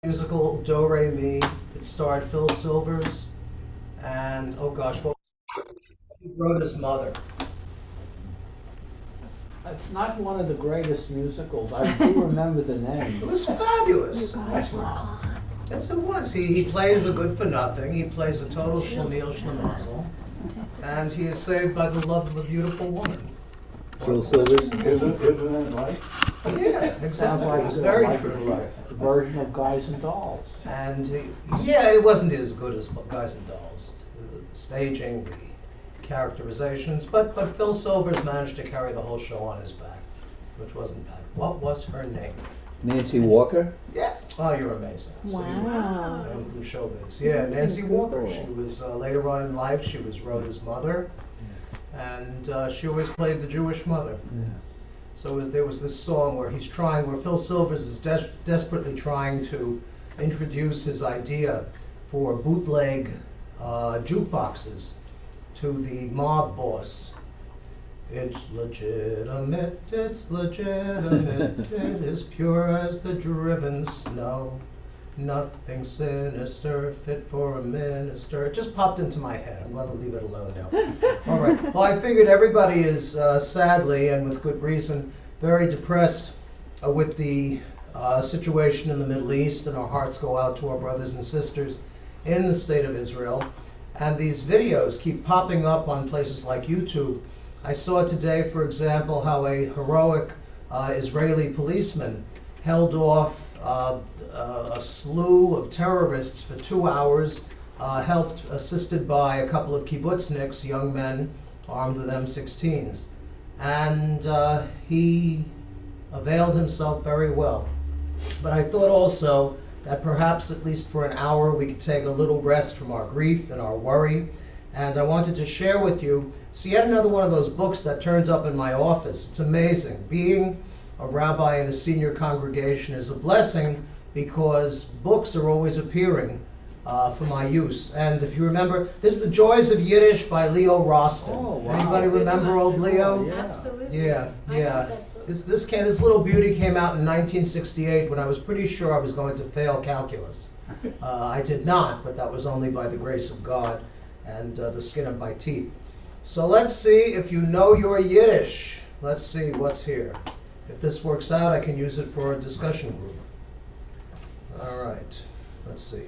musical Do Re Mi. It starred Phil Silvers and oh gosh, what he wrote his mother. It's not one of the greatest musicals. I do remember the It name. was fabulous. Guys were on. Yes, it was. He plays a good for nothing. He plays a total schlemiel schlemazel, and he is saved by the love of a beautiful woman. Phil Silvers. Isn't it right? Yeah, Sounds exactly. like It was very like true. a version of Guys and Dolls. And yeah, it wasn't as good as Guys and Dolls. The staging, the characterizations, but Phil Silvers managed to carry the whole show on his back, which wasn't bad. What was her name? Nancy Walker. Yeah. Oh, you're amazing. So you Wow. know from showbiz. Yeah, Nancy Walker. She was later on in life. She was Rhoda's mother, and she always played the Jewish mother. Yeah. So there was this song where where Phil Silvers is desperately trying to introduce his idea for bootleg jukeboxes to the mob boss. It's legitimate, it's legitimate, it is pure as the driven snow. Nothing sinister, fit for a minister. It just popped into my head. I'm going to leave it alone now. All right. Well, I figured everybody is sadly, and with good reason, very depressed with the situation in the Middle East, and our hearts go out to our brothers and sisters in the state of Israel. And these videos keep popping up on places like YouTube. I saw today, for example, how a heroic Israeli policeman held off a slew of terrorists for 2 hours, assisted by a couple of kibbutzniks, young men armed with M16s. And he availed himself very well. But I thought also that perhaps at least for an hour we could take a little rest from our grief and our worry. And I wanted to share with you, see, yet another one of those books that turned up in my office. It's amazing. Being a rabbi in a senior congregation is a blessing because books are always appearing for my use. And if you remember, this is The Joys of Yiddish by Leo Roston. Oh, wow. Anybody remember old Leo? Yeah. Absolutely. Yeah, I yeah. read that book. This little beauty came out in 1968 when I was pretty sure I was going to fail calculus. I did not, but that was only by the grace of God and the skin of my teeth. So let's see if you know your Yiddish. Let's see what's here. If this works out, I can use it for a discussion group. All right, let's see.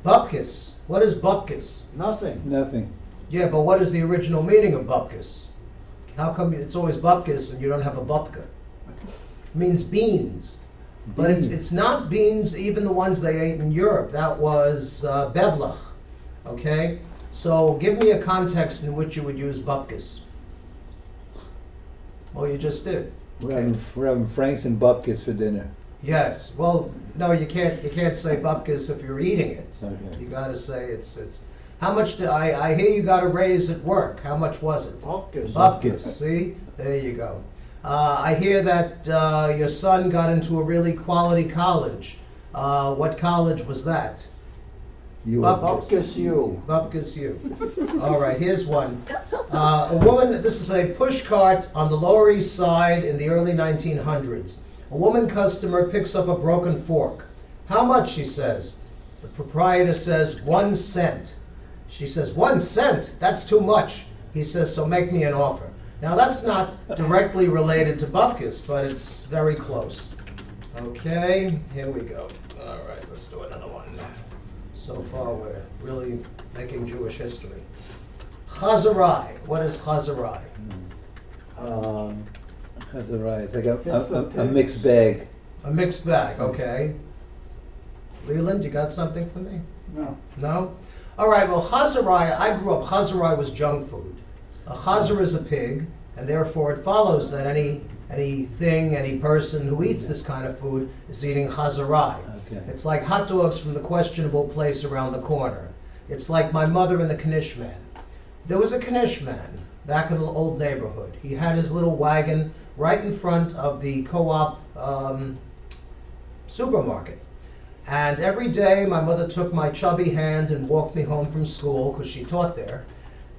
Bupkis. What is bupkis? Nothing. Nothing. Yeah, but what is the original meaning of bupkis? How come it's always bupkis and you don't have a bupka? It means beans. But it's not beans, even the ones they ate in Europe. That was beblach. Okay? So give me a context in which you would use bupkis. Well, you just did. We're having Franks and Bupkis for dinner. Yes. Well, no, you can't say bupkis if you're eating it. Okay. You got to say it's. How much did I hear you got a raise at work? How much was it? Bupkis. Bupkis. See, there you go. I hear that your son got into a really quality college. What college was that? You. Bupkis you. Bupkis you. All right, here's one. A woman, this is a push cart on the Lower East Side in the early 1900s. A woman customer picks up a broken fork. How much, she says. The proprietor says 1 cent. She says, 1 cent? That's too much. He says, so make me an offer. Now that's not directly related to bupkis, but it's very close. Okay, here we go. All right, let's do another one. So far we're really making Jewish history. Chazarai. What is chazarai? That's all right. It's like a Fit mixed bag. A mixed bag, okay. Leland, you got something for me? No. No? All right, well, chazarai, I grew up, chazarai was junk food. A chazar is a pig, and therefore it follows that any person who eats this kind of food is eating chazarai. Okay. It's like hot dogs from the questionable place around the corner. It's like my mother and the Knish man. There was a Knish man back in the old neighborhood. He had his little wagon right in front of the co-op supermarket. And every day my mother took my chubby hand and walked me home from school because she taught there.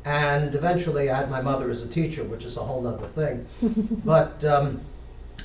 And eventually I had my mother as a teacher, which is a whole nother thing. But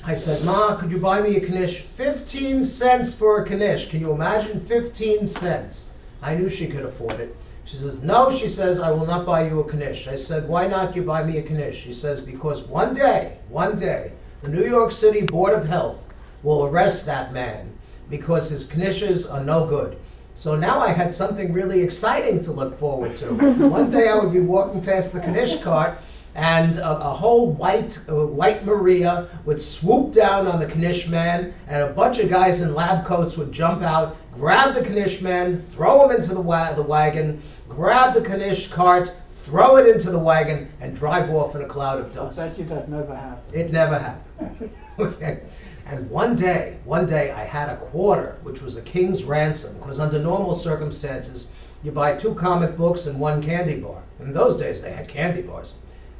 I said, Ma, could you buy me a knish? 15 cents for a knish. Can you imagine? 15 cents. I knew she could afford it. She says, no, she says, I will not buy you a knish. I said, why not you buy me a knish? She says, because one day, the New York City Board of Health will arrest that man because his knishes are no good. So now I had something really exciting to look forward to. One day I would be walking past the knish cart, and a whole white Maria would swoop down on the knish man, and a bunch of guys in lab coats would jump out, grab the knish man, throw him into the wagon, grab the knish cart, throw it into the wagon, and drive off in a cloud of I dust. bet you that never happened. It never happened. Okay. And one day I had a quarter, which was a king's ransom, because under normal circumstances, you buy 2 comic books and 1 candy bar. In those days, they had candy bars.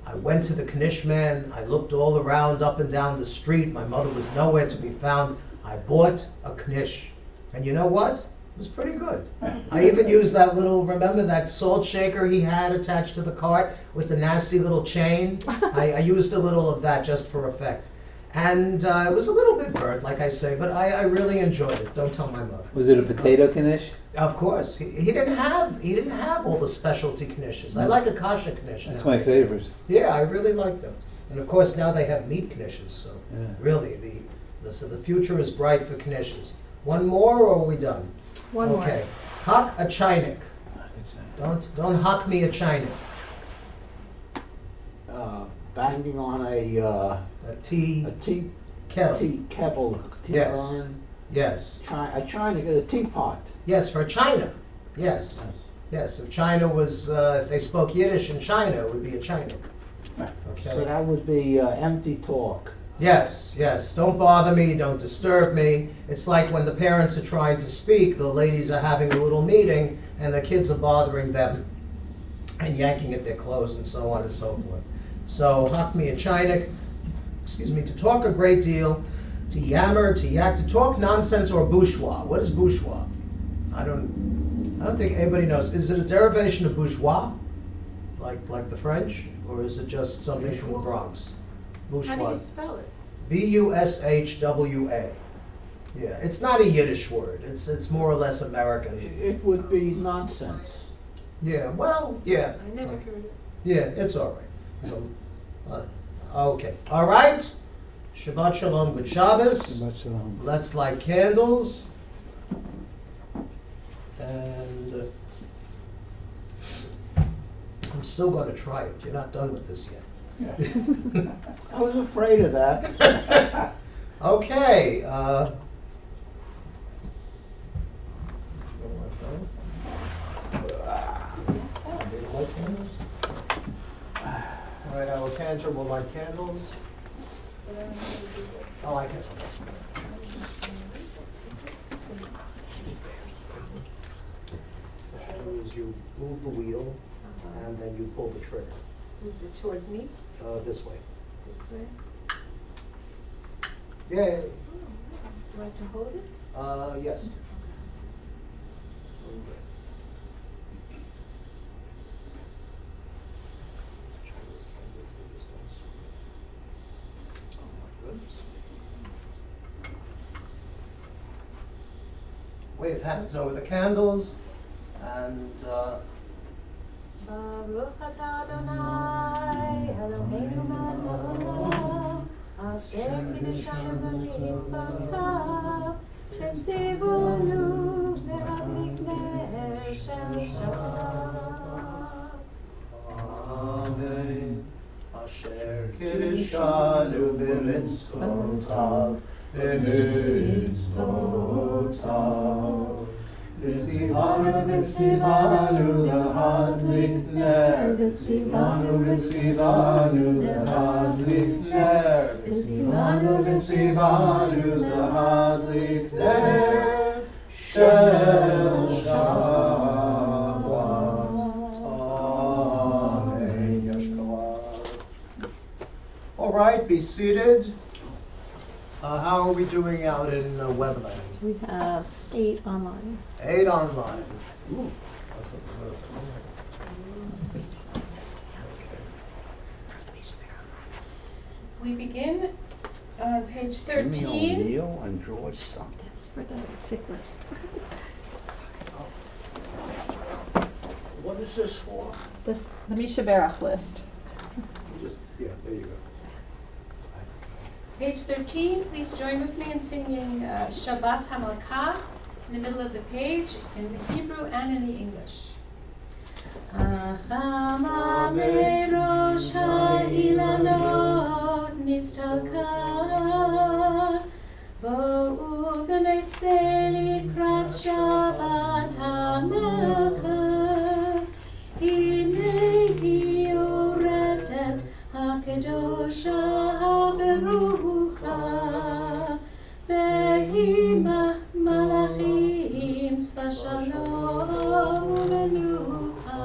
I went to the knish man. I looked all around, up and down the street. My mother was nowhere to be found. I bought a knish. And you know what? It was pretty good. I even used that little, remember that salt shaker he had attached to the cart with the nasty little chain? I used a little of that just for effect. And it was a little bit burnt, like I say, but I really enjoyed it. Don't tell my mother. Was it a potato knish? Of course, he didn't have all the specialty knishes. I like a kasha knish. That's now. my favorite. Yeah, I really like them. And of course now they have meat knishes. So Yeah. really, the future is bright for knishes. One more, or are we done? One more. Okay. Hak a chainik. Don't huck me a chainik. Banging on a Tea tea kettle. kettle, tea Yes. urn, Yes. a teapot. Yes, for China. Yes. Yes. If China was, if they spoke Yiddish in China, it would be a chainik. So Okay. that would be empty talk. Yes, yes. Don't bother me. Don't disturb me. It's like when the parents are trying to speak, the ladies are having a little meeting, and the kids are bothering them and yanking at their clothes and so on and so forth. So, hak me a chainik, to talk a great deal, to yammer, to yak, to talk nonsense or bourgeois. What is bourgeois? I don't think anybody knows. Is it a derivation of bourgeois, like the French, or is it just something from the Bronx? How do you Bourgeois. spell it? Bushwa. Yeah, it's not a Yiddish word. It's more or less American. It would be nonsense. Yeah, well, yeah. I never heard it. Yeah, it's all right. So, okay. All right. Shabbat shalom, good Shabbos. Shabbat shalom. Let's light candles. And I'm still going to try it. You're not done with this yet. I was afraid of that. Okay. All right, our cantor will light candles. Oh, I can. Is you move the wheel and then you pull the trigger. Move it towards me, This way. this way. Yeah. Do I have to hold it? Yes. Wave hands over the candles and Baruch atah Adonai, Eloheinu melech haolam, asher kiddushanu b'mitzvotav, v'tzivonu להדליק נר של שבת. Amen. Asher kiddushanu b'mitzvotav, V'tzivanu v'tzivanu lahadlik ner, V'tzivanu v'tzivanu lahadlik ner, V'tzivanu v'tzivanu lahadlik ner, shel Shabbat. Amen. Yashkoah. All right, be seated. How are we doing out in Webland? We have 8 online. 8 online. Ooh. We begin On page Jimmy 13. O'Neill and George Duncan. That's for the sick list. What is this for? This, the Misha Berach list. Just, yeah, there you go. Page 13, please join with me in singing Shabbat HaMalkah in the middle of the page in the Hebrew and in the English. Achama merosh ha'ilanot nistalka bo'u v'netze likrat Shabbat HaMalkah Hinei yoredet HaKedosha HaBerucha Ve'imach malachim Shalom u'menucha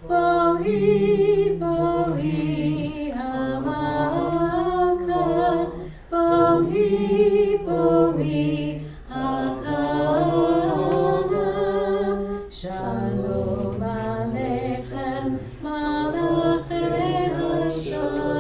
Bohi, bohi, hamalka Bohi, bohi, hakana Shalom aleichem, malachei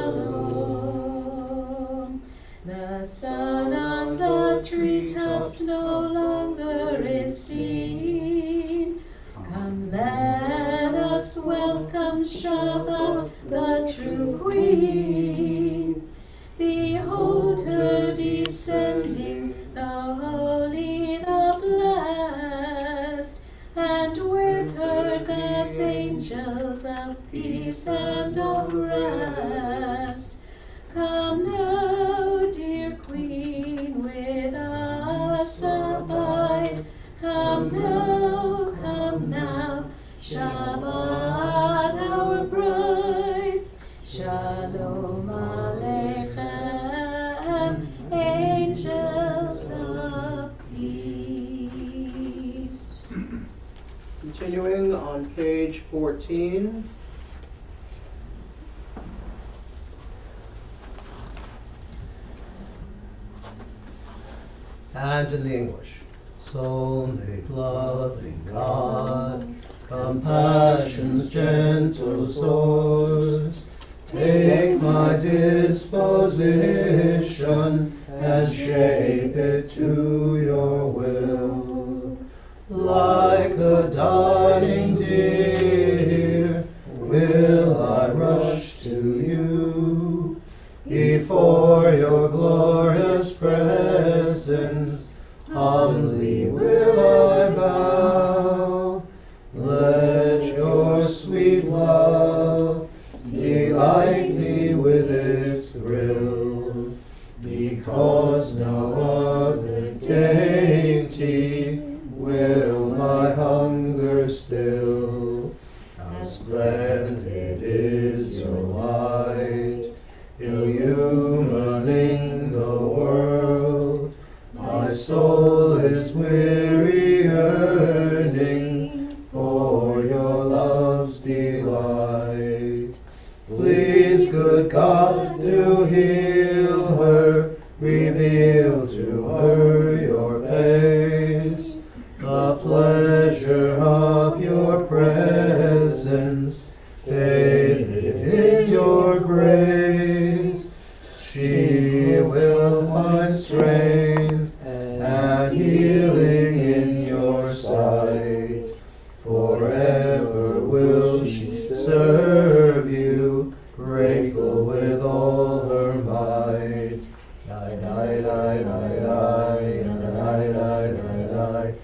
hashalom The sun on the treetops no longer is seen Come, let us welcome Shabbat, the true queen. Behold her descending, the holy, the blessed, and with her God's angels of peace and of rest. Come now, dear queen, with us abide. Come now, Shabbat, our bride. Shalom Aleichem, angels of peace. Continuing on page 14. And in the English. So make loving God, compassion's gentle source, take my disposition and shape it to your will. Like a darling deer, will I rush to you, before your glorious presence, humbly will I bow. Let your sweet love delight me with its thrill, because no other dainty will my hunger still. How splendid is your light, illumining the world. My soul is weary, yearning for your love's delight. Please, good God, do heal her, reveal to her your face, the pleasure of your presence, bathed in your grace. She will find strength and healing in your sight. Forever will she serve you, grateful with all her might. Die, die, die, die, die, die, die, die, die.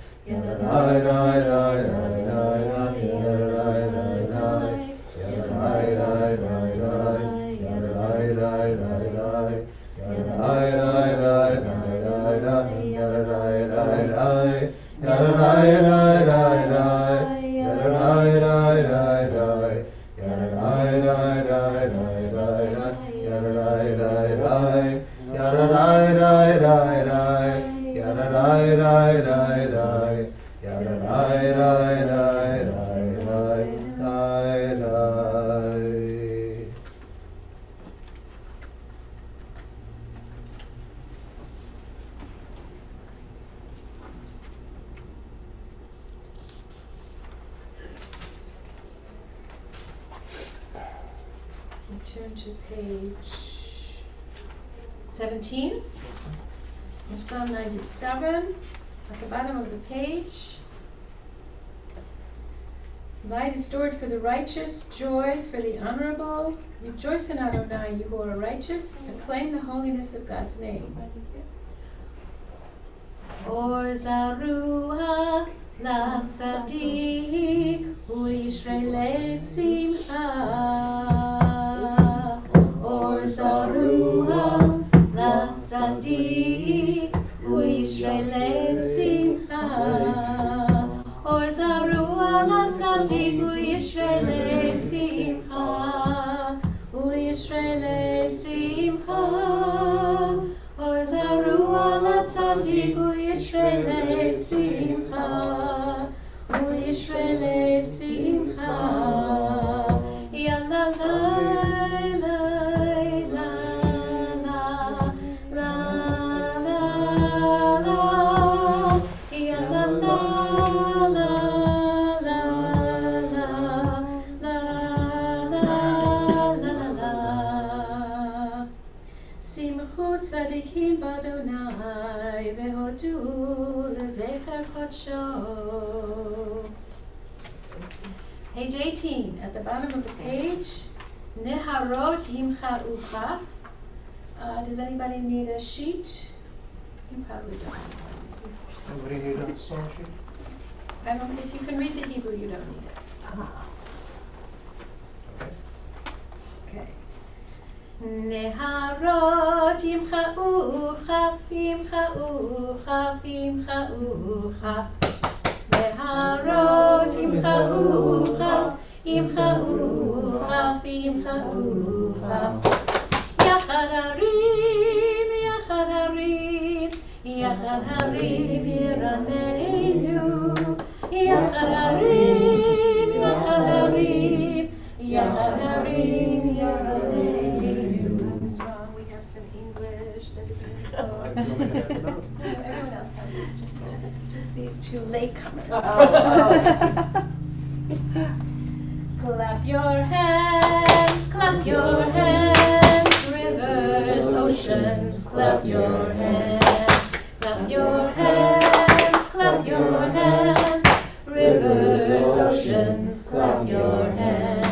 We turn to page 17, of Psalm 97, at the bottom of the page. Light is stored for the righteous, joy for the honorable. Rejoice in Adonai, you who are righteous. Acclaim the holiness of God's name. Or Zarua la Tzadik U'Yishrei lev simcha. Or Zarua la Tzadik U'Yishrei lev simcha. Or Zarua la Tzadik U'Yishrei lev simcha. U'Yishrei lev simcha. Or Zarua la Tzadik U'Yishrei lev simcha. U'Yishrei lev simcha. Ya la la la la la la la la. Ya la la la la la la la la. Simchu tzadikim b'Adonai vehodu lezecher chodsho. Page 18, at the bottom of the page, Neharot Yimcha'u Chaf. Does anybody need a sheet? You probably don't. Anybody need a song sheet? I don't, if you can read the Hebrew, you don't need it. Okay. Neharot Yimcha'u Chaf, Yimcha'u Chaf, Yimcha'u Chaf. Neharot Yimcha'u Chaf, Yimcha'u Chaf, Yimcha'u Chaf. Yachad harim, Yachad harim, Yachad harim yiraneinu. Yachad harim, Yachad harim, Yachad harim yiraneinu. What's wrong? We have some English that begins with no, everyone else has it, just these two latecomers. Clap your hands, rivers, oceans, clap your hands, clap your hands, clap your hands, rivers, oceans, clap your hands.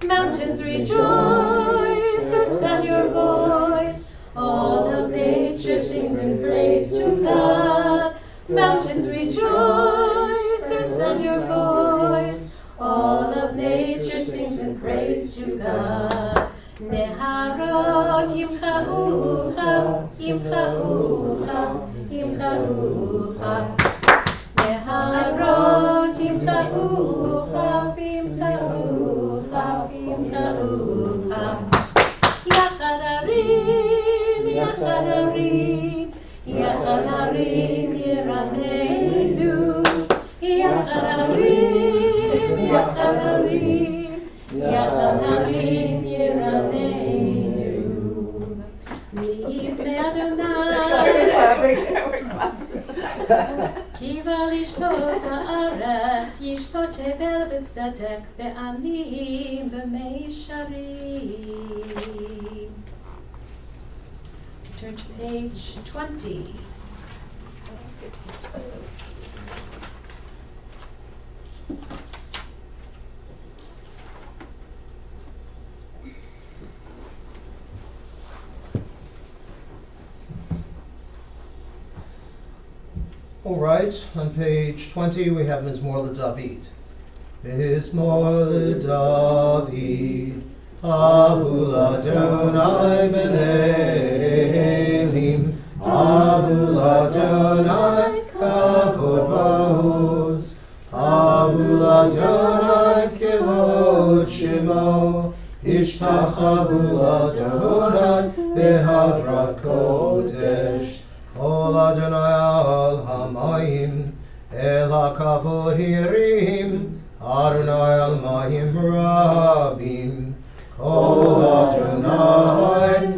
Mountains rejoice, or send your voice, all of nature sings in praise to God. Mountains rejoice, or send your voice, all of nature sings in praise to God. Neharot Yimcha'u Chaf, Yimcha'u Chaf, Yimcha'u Chaf. Neharot Yimcha'u Chaf, Yimcha'u Chaf, Yimcha'u Chaf. Yachad harim, Yachad harim, Yachad harim yiraneinu. Yachad harim, Yachad harim, Yachad harim yiraneinu. Lifnei Adonai Kiva lishpot haaretz, yishpot tevel b'tzedek, ve'anim b'meisharim. Turn to page 20. All right, on page 20 we have Mizmor LeDavid. Mizmor LeDavid, Avu l'Adonai b'nei Elim, Avu l'Adonai kavod v'ahuz, Avu l'Adonai kevod shemo, Ishtachavu l'Adonai b'hadrat kodesh. Kol Adonai al hamayim, el hakavod hirim, Adonai al mayim rabim. Kol Adonai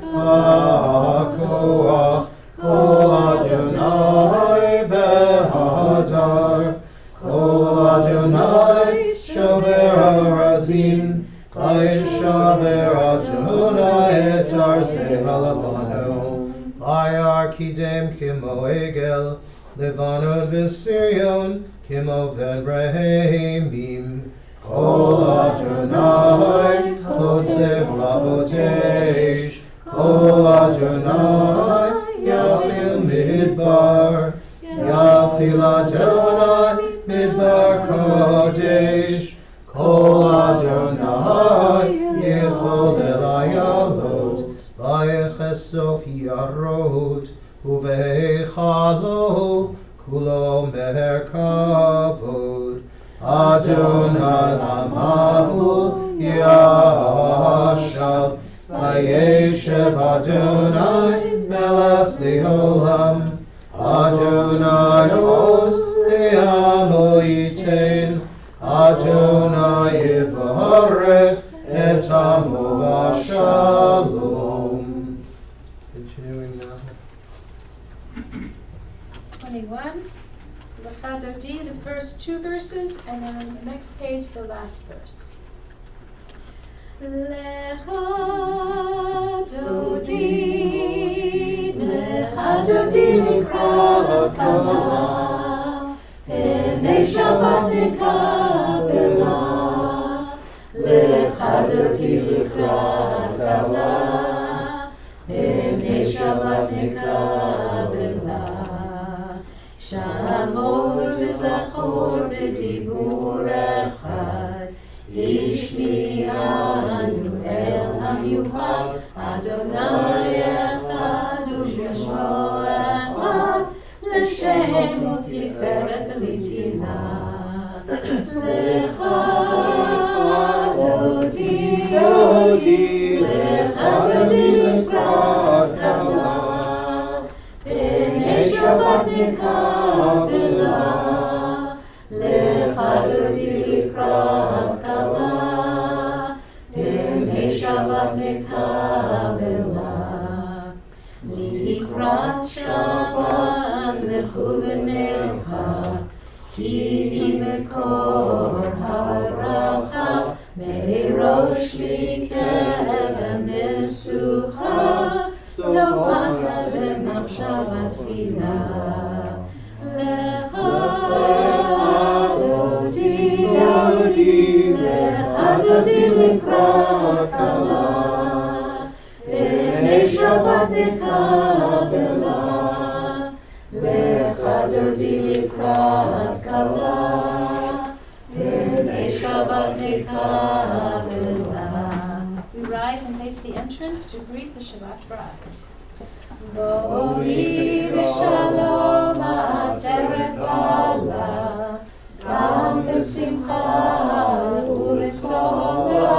ha'koach, Kol Adonai behadar, Kol Adonai shover harazim, Vayishaber Adonai et arzei halavanu. Bayar kidem kimo egel, Levanon v'Sirion, kimo v'Rehemim. Kol Adonai, Chotzev lavotesh, Kol Adonai, Yachil midbar, Yachil Adonai, midbar kodesh, Kol Adonai, Yechol el ayalot, Vayechesof yarot, Uveichalo, Kulo merkavod, Adonai lamahu yashav, Vayeshev Adonai melech leolam, Adonai oz le'amo yitein, Adonai yivarech et amo v'shalom. Continuing now. 21. Lechadodi, the first two verses, and then on the next page, the last verse. Lechadodi, Lechadodi likrat kala, Pnei Shabbat nikabela, Lechadodi likrat kala, Pnei Shabbat nikabela. Shamor v'zachor b'dibur echad, Ishmi'anu el hamiuchad, Adonai echad u'shmo echad, L'shem u'tiferet v'litina. Lecha dodi, Lecha dodi likrat kala, Pnei Shabbat nikabela, Lecha dodi likrat kala, Pnei Shabbat nikabela. Likrat Shabbat lechu v'nelcha, Ki mekor ha'bracha, Me'rosh mikedem nesucha, Sofasa v'machshava tchila. Lecha dodi, Lecha dodi likrat kala, Pnei Shabbat nikabela, Lecha dodi likrat kala, Pnei Shabbat nikabela. We rise and face the entrance to greet the Shabbat bride. Bo'hi v'shalom ha'ateret bala, Gam v'simcha u'v'tzola,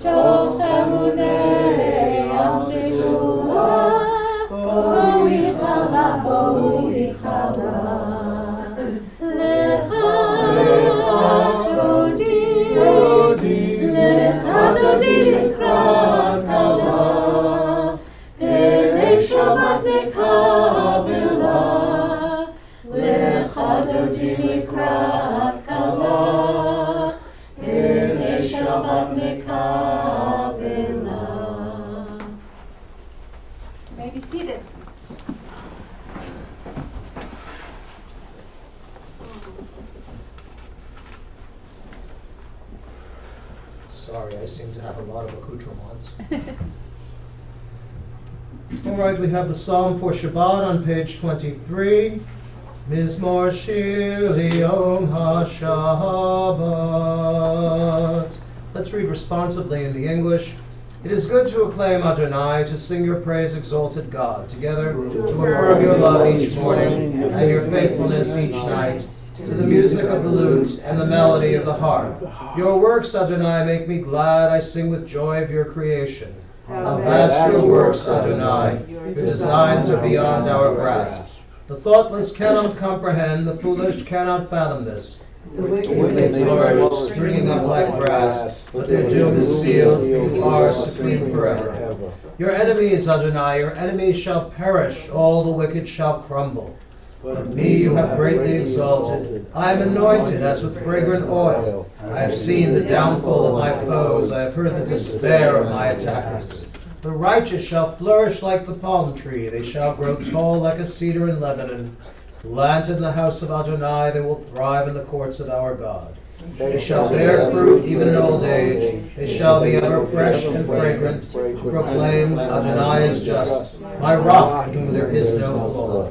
Toch emunei amsitula, Bo'hi chala, Bo'hi chala. Lecha dodi, Lecha dodi likrat kala, Pnei Shabbat nikabela, Lecha dodi likrat kala, Pnei Shabbat nikabela. You may be seated. Sorry, I seem to have a lot of accoutrements. All right, we have the Psalm for Shabbat on page 23. Mizmor Shir Liyom HaShabbat. Let's read responsively in the English. It is good to acclaim Adonai, to sing your praise, exalted God, together to affirm your love each morning and your faithfulness each night, to the music of the lute and the melody of the harp. Your works, Adonai, make me glad. I sing with joy of your creation. How vast your works, Adonai. Your designs are beyond our grasp. The thoughtless cannot comprehend, the foolish cannot fathom this. The wicked flourish, springing up like grass, but their doom is sealed, for you are supreme forever. Your enemies, Adonai, your enemies shall perish, all the wicked shall crumble. But me you have greatly exalted. I am anointed as with fragrant oil. I have seen the downfall of my foes. I have heard the despair of my attackers. The righteous shall flourish like the palm tree. They shall grow tall like a cedar in Lebanon. Planted in the house of Adonai, they will thrive in the courts of our God. They shall bear fruit even in old age. They shall be ever fresh and fragrant, to proclaim Adonai is just, my rock in whom there is no flaw.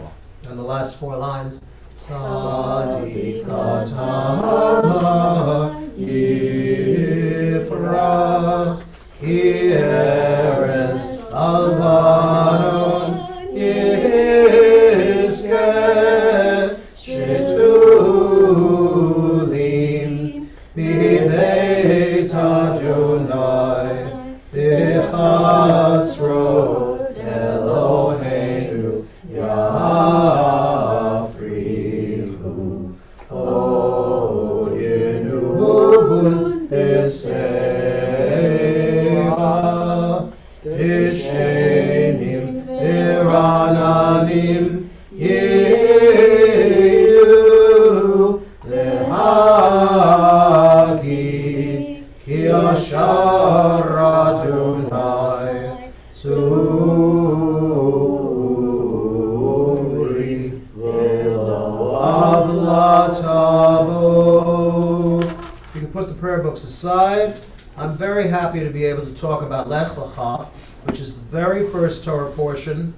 And the last 4 lines. Tzadikatama yifrach yeres alvanon yizkeh shetulim bibeit Adonai b'chatzrot Eloheinu yafrichu od yenuvun b'seira tishenim irananim yehu lehagi ki ashar Adonai tzuri velo avlatavo. You can put the prayer books aside. I'm very happy to be able to talk about Lech Lecha, which is the very first Torah portion.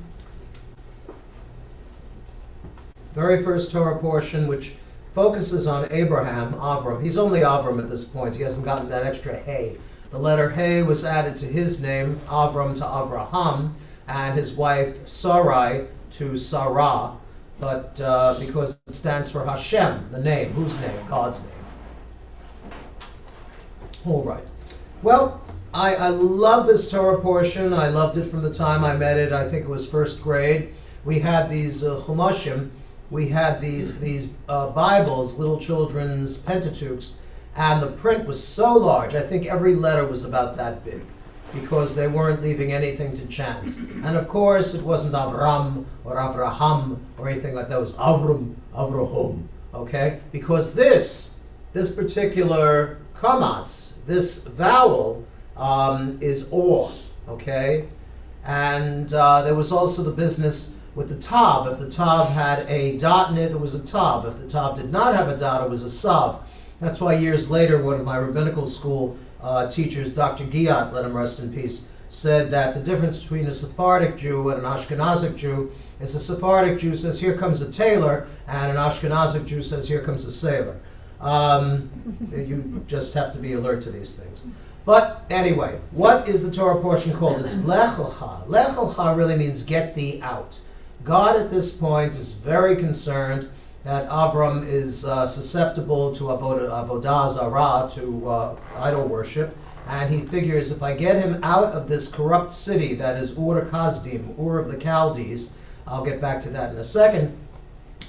Very first Torah portion, which focuses on Abraham, Avram. He's only Avram at this point. He hasn't gotten that extra Hey. The letter Hey was added to his name, Avram to Avraham, and his wife Sarai to Sarah, but because it stands for Hashem, the name. Whose name? God's name. All right. Well, I love this Torah portion. I loved it from the time I met it. I think it was first grade. We had these Chumashim. We had these Bibles, little children's Pentateuchs, and the print was so large. I think every letter was about that big, because they weren't leaving anything to chance. And of course, it wasn't Avram or Avraham or anything like that. It was Avram, Avraham, okay? Because this particular kamatz, this vowel, is or, okay? And there was also the business with the tav. If the tav had a dot in it, it was a tav. If the tav did not have a dot, it was a sav. That's why years later, one of my rabbinical school teachers, Dr. Giat, let him rest in peace, said that the difference between a Sephardic Jew and an Ashkenazic Jew is a Sephardic Jew says, here comes a tailor, and an Ashkenazic Jew says, here comes a sailor. You just have to be alert to these things. But anyway, what is the Torah portion called? It's Lech Lecha. Lech Lecha really means get thee out. God at this point is very concerned that Avram is susceptible to avodah zarah, to idol worship, and he figures if I get him out of this corrupt city that is Ur Kasdim, Ur of the Chaldees, I'll get back to that in a second,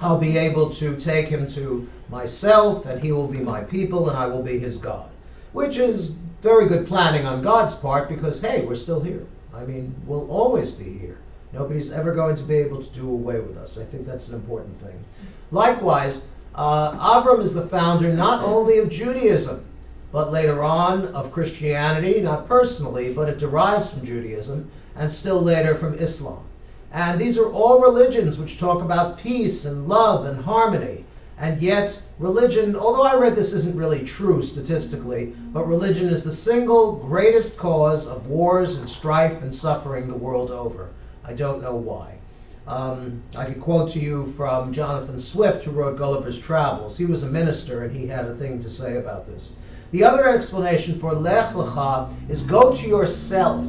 I'll be able to take him to myself, and he will be my people, and I will be his God. Which is very good planning on God's part, because, hey, we're still here. I mean, we'll always be here. Nobody's ever going to be able to do away with us. I think that's an important thing. Likewise, Avram is the founder not only of Judaism, but later on of Christianity, not personally, but it derives from Judaism, and still later from Islam. And these are all religions which talk about peace and love and harmony. And yet, religion, although I read this isn't really true statistically, but religion is the single greatest cause of wars and strife and suffering the world over. I don't know why. I could quote to you from Jonathan Swift, who wrote Gulliver's Travels. He was a minister, and he had a thing to say about this. The other explanation for Lech Lecha is go to yourself.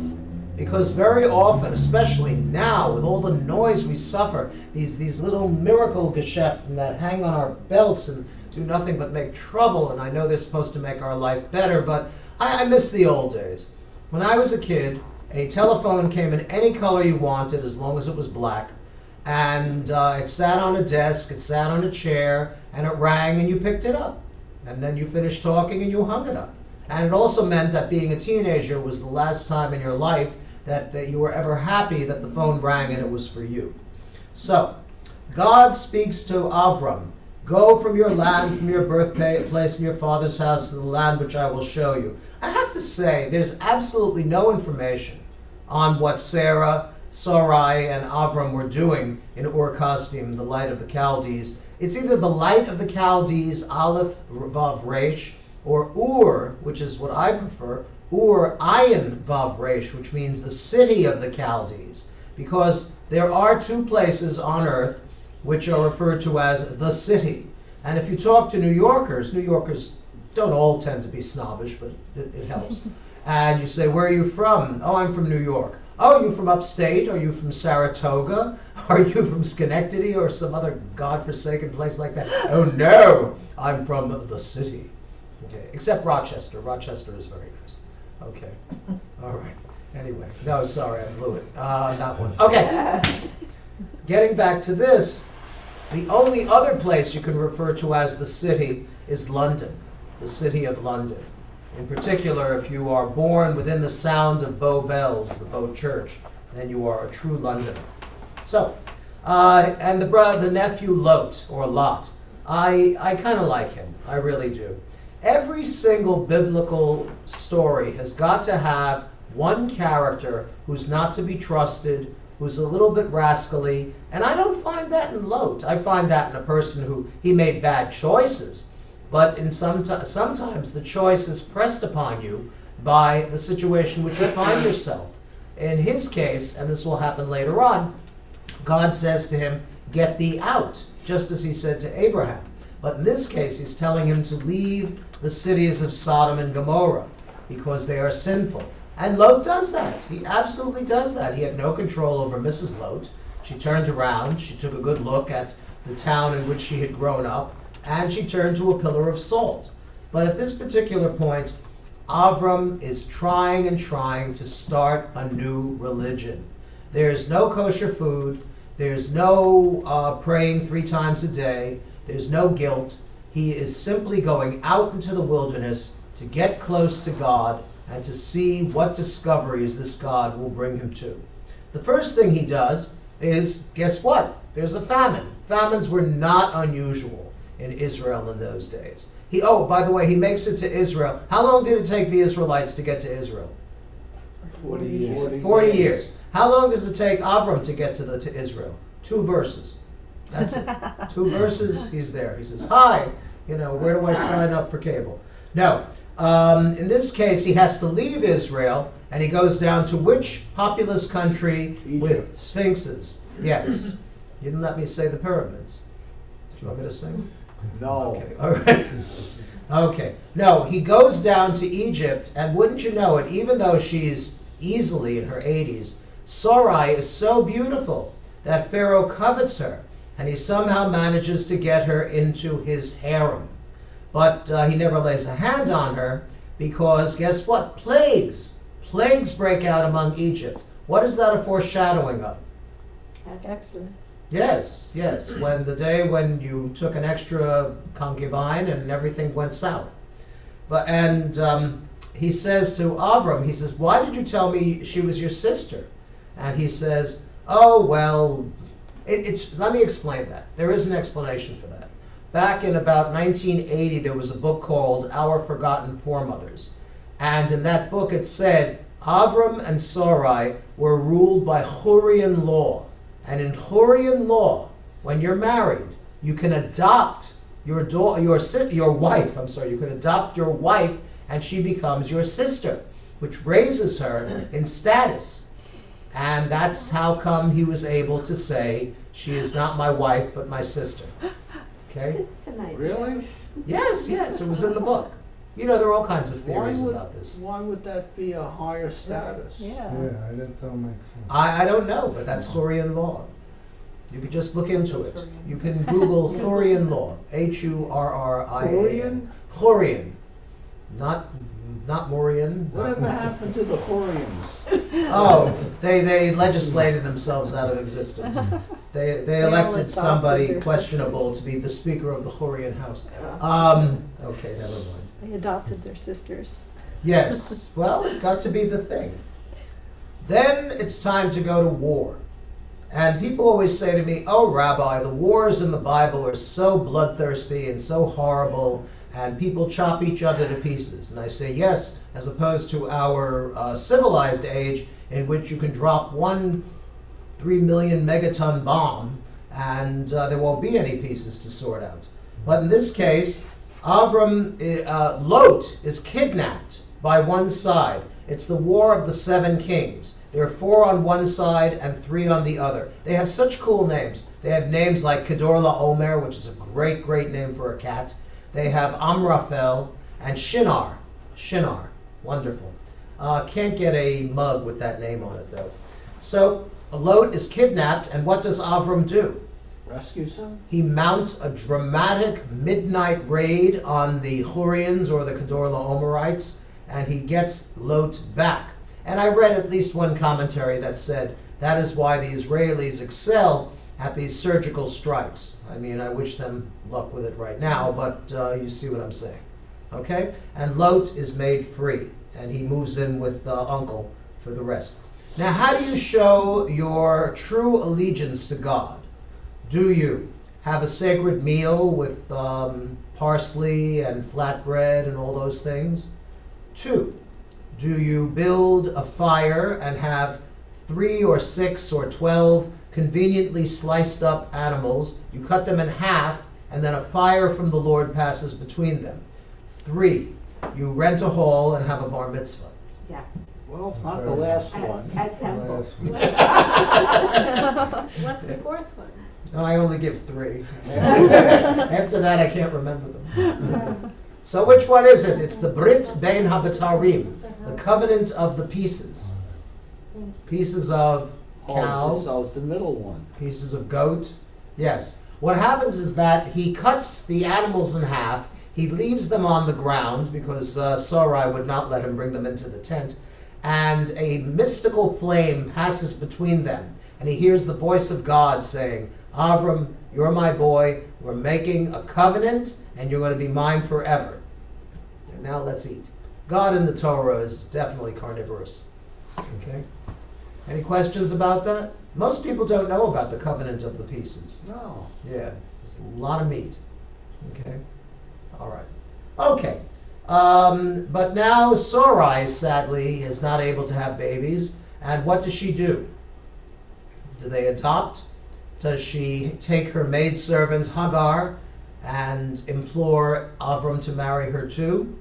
Because very often, especially now, with all the noise we suffer, these little miracle geschäften that hang on our belts and do nothing but make trouble, and I know they're supposed to make our life better, but I miss the old days. When I was a kid, a telephone came in any color you wanted, as long as it was black, and it sat on a desk, it sat on a chair, and it rang, and you picked it up. And then you finished talking, and you hung it up. And it also meant that being a teenager was the last time in your life that you were ever happy that the phone rang and it was for you. So, God speaks to Avram, go from your land, from your birthplace and your father's house to the land which I will show you. I have to say, there's absolutely no information on what Sarah, Sarai, and Avram were doing in Ur Kasdim, the light of the Chaldees. It's either the light of the Chaldees, Aleph, Vav, Resh, or Ur, which is what I prefer, Ur, Ayin, Vav, Resh, which means the city of the Chaldees. Because there are two places on earth which are referred to as the city. And if you talk to New Yorkers don't all tend to be snobbish, but it helps. And you say, where are you from? Oh, I'm from New York. Oh, you from upstate? Are you from Saratoga? Are you from Schenectady or some other godforsaken place like that? Oh no, I'm from the city. Okay, except Rochester. Rochester is very nice. Okay, all right. Anyway, no, sorry, I blew it. Not one. Okay, getting back to this, the only other place you can refer to as the city is London, the city of London. In particular, if you are born within the sound of Bow Bells, the Bow Church, then you are a true Londoner. So, and the nephew Lot, or Lot, I kind of like him. I really do. Every single biblical story has got to have one character who's not to be trusted, who's a little bit rascally, and I don't find that in Lot. I find that in a person who, he made bad choices, but in sometimes the choice is pressed upon you by the situation which you find yourself. In his case, and this will happen later on, God says to him, get thee out, just as he said to Abraham. But in this case, he's telling him to leave the cities of Sodom and Gomorrah because they are sinful. And Lot does that. He absolutely does that. He had no control over Mrs. Lot. She turned around, she took a good look at the town in which she had grown up, and she turned to a pillar of salt. But at this particular point, Avram is trying and trying to start a new religion. There's no kosher food. There's no praying 3 times a day. There's no guilt. He is simply going out into the wilderness to get close to God and to see what discoveries this God will bring him to. The first thing he does is, guess what? There's a famine. Famines were not unusual in Israel in those days. Oh, by the way, he makes it to Israel. How long did it take the Israelites to get to Israel? 40 years. 40 years. How long does it take Avram to get to Israel? 2 verses. That's it. 2 verses, he's there. He says, hi, where do I sign up for cable? No. In this case, he has to leave Israel, and he goes down to which populous country with sphinxes? Yes. You didn't let me say the pyramids. You want me to sing? No. Okay, all right. Okay. No, he goes down to Egypt, and wouldn't you know it, even though she's easily in her 80s, Sarai is so beautiful that Pharaoh covets her, and he somehow manages to get her into his harem. But he never lays a hand on her because, guess what? Plagues break out among Egypt. What is that a foreshadowing of? Exodus. Yes. When the day when you took an extra concubine and everything went south. He says to Avram, he says, why did you tell me she was your sister? And he says, oh, well, let me explain that. There is an explanation for that. Back in about 1980, there was a book called Our Forgotten Foremothers. And in that book it said, Avram and Sarai were ruled by Hurrian law. And in Hurrian law, when you're married, you can adopt your wife. You can adopt your wife, and she becomes your sister, which raises her in status. And that's how come he was able to say, she is not my wife, but my sister. Okay? Really? Yes, it was in the book. There are all kinds of theories about this. Why would that be a higher status? Yeah. That don't make sense. I don't know, but that's Hurrian law. You could just look into it. You can Google Hurrian law. Hurrian? Hurrian. Not Mauryan. Whatever happened to the Hurrians? Oh, they legislated themselves out of existence. They elected somebody questionable to be the Speaker of the Hurrian House. Okay, never mind. They adopted their sisters. Yes, well, it got to be the thing. Then it's time to go to war. And people always say to me, oh, Rabbi, the wars in the Bible are so bloodthirsty and so horrible, and people chop each other to pieces. And I say, yes, as opposed to our civilized age, in which you can drop one 3 million megaton bomb and there won't be any pieces to sort out. But in this case, Lot is kidnapped by one side. It's the War of the Seven Kings. There are 4 on one side and 3 on the other. They have such cool names. They have names like Kedorla Omer, which is a great, great name for a cat. They have Amraphel and Shinar. Shinar. Wonderful. Can't get a mug with that name on it, though. So Lot is kidnapped, and what does Avram do? Rescues him? He mounts a dramatic midnight raid on the Hurrians or the Kedorla Omerites, and he gets Lot back. And I read at least one commentary that said that is why the Israelis excel at these surgical strikes. I mean, I wish them luck with it right now, but you see what I'm saying. Okay? And Lot is made free, and he moves in with Uncle for the rest. Now, how do you show your true allegiance to God? Do you have a sacred meal with parsley and flatbread and all those things? 2, do you build a fire and have 3 or 6 or 12 conveniently sliced up animals? You cut them in half, and then a fire from the Lord passes between them. 3, you rent a hall and have a bar mitzvah. Yeah. Well, it's not the last one. At Temple. What's the 4th one? No, I only give 3. After that, I can't remember them. So which one is it? It's the Brit Bein HaBetarim, the covenant of the pieces. Pieces of cow, So it's the middle one. pieces of goat. Yes. What happens is that he cuts the animals in half. He leaves them on the ground because Sarai would not let him bring them into the tent. And a mystical flame passes between them. And he hears the voice of God saying, Avram, you're my boy. We're making a covenant, and you're going to be mine forever. And now let's eat. God in the Torah is definitely carnivorous. Okay? Any questions about that? Most people don't know about the covenant of the pieces. No. Yeah, there's a lot of meat. Okay? All right. Okay. But now Sarai, sadly, is not able to have babies. And what does she do? Do they adopt? Does she take her maidservant Hagar and implore Avram to marry her too?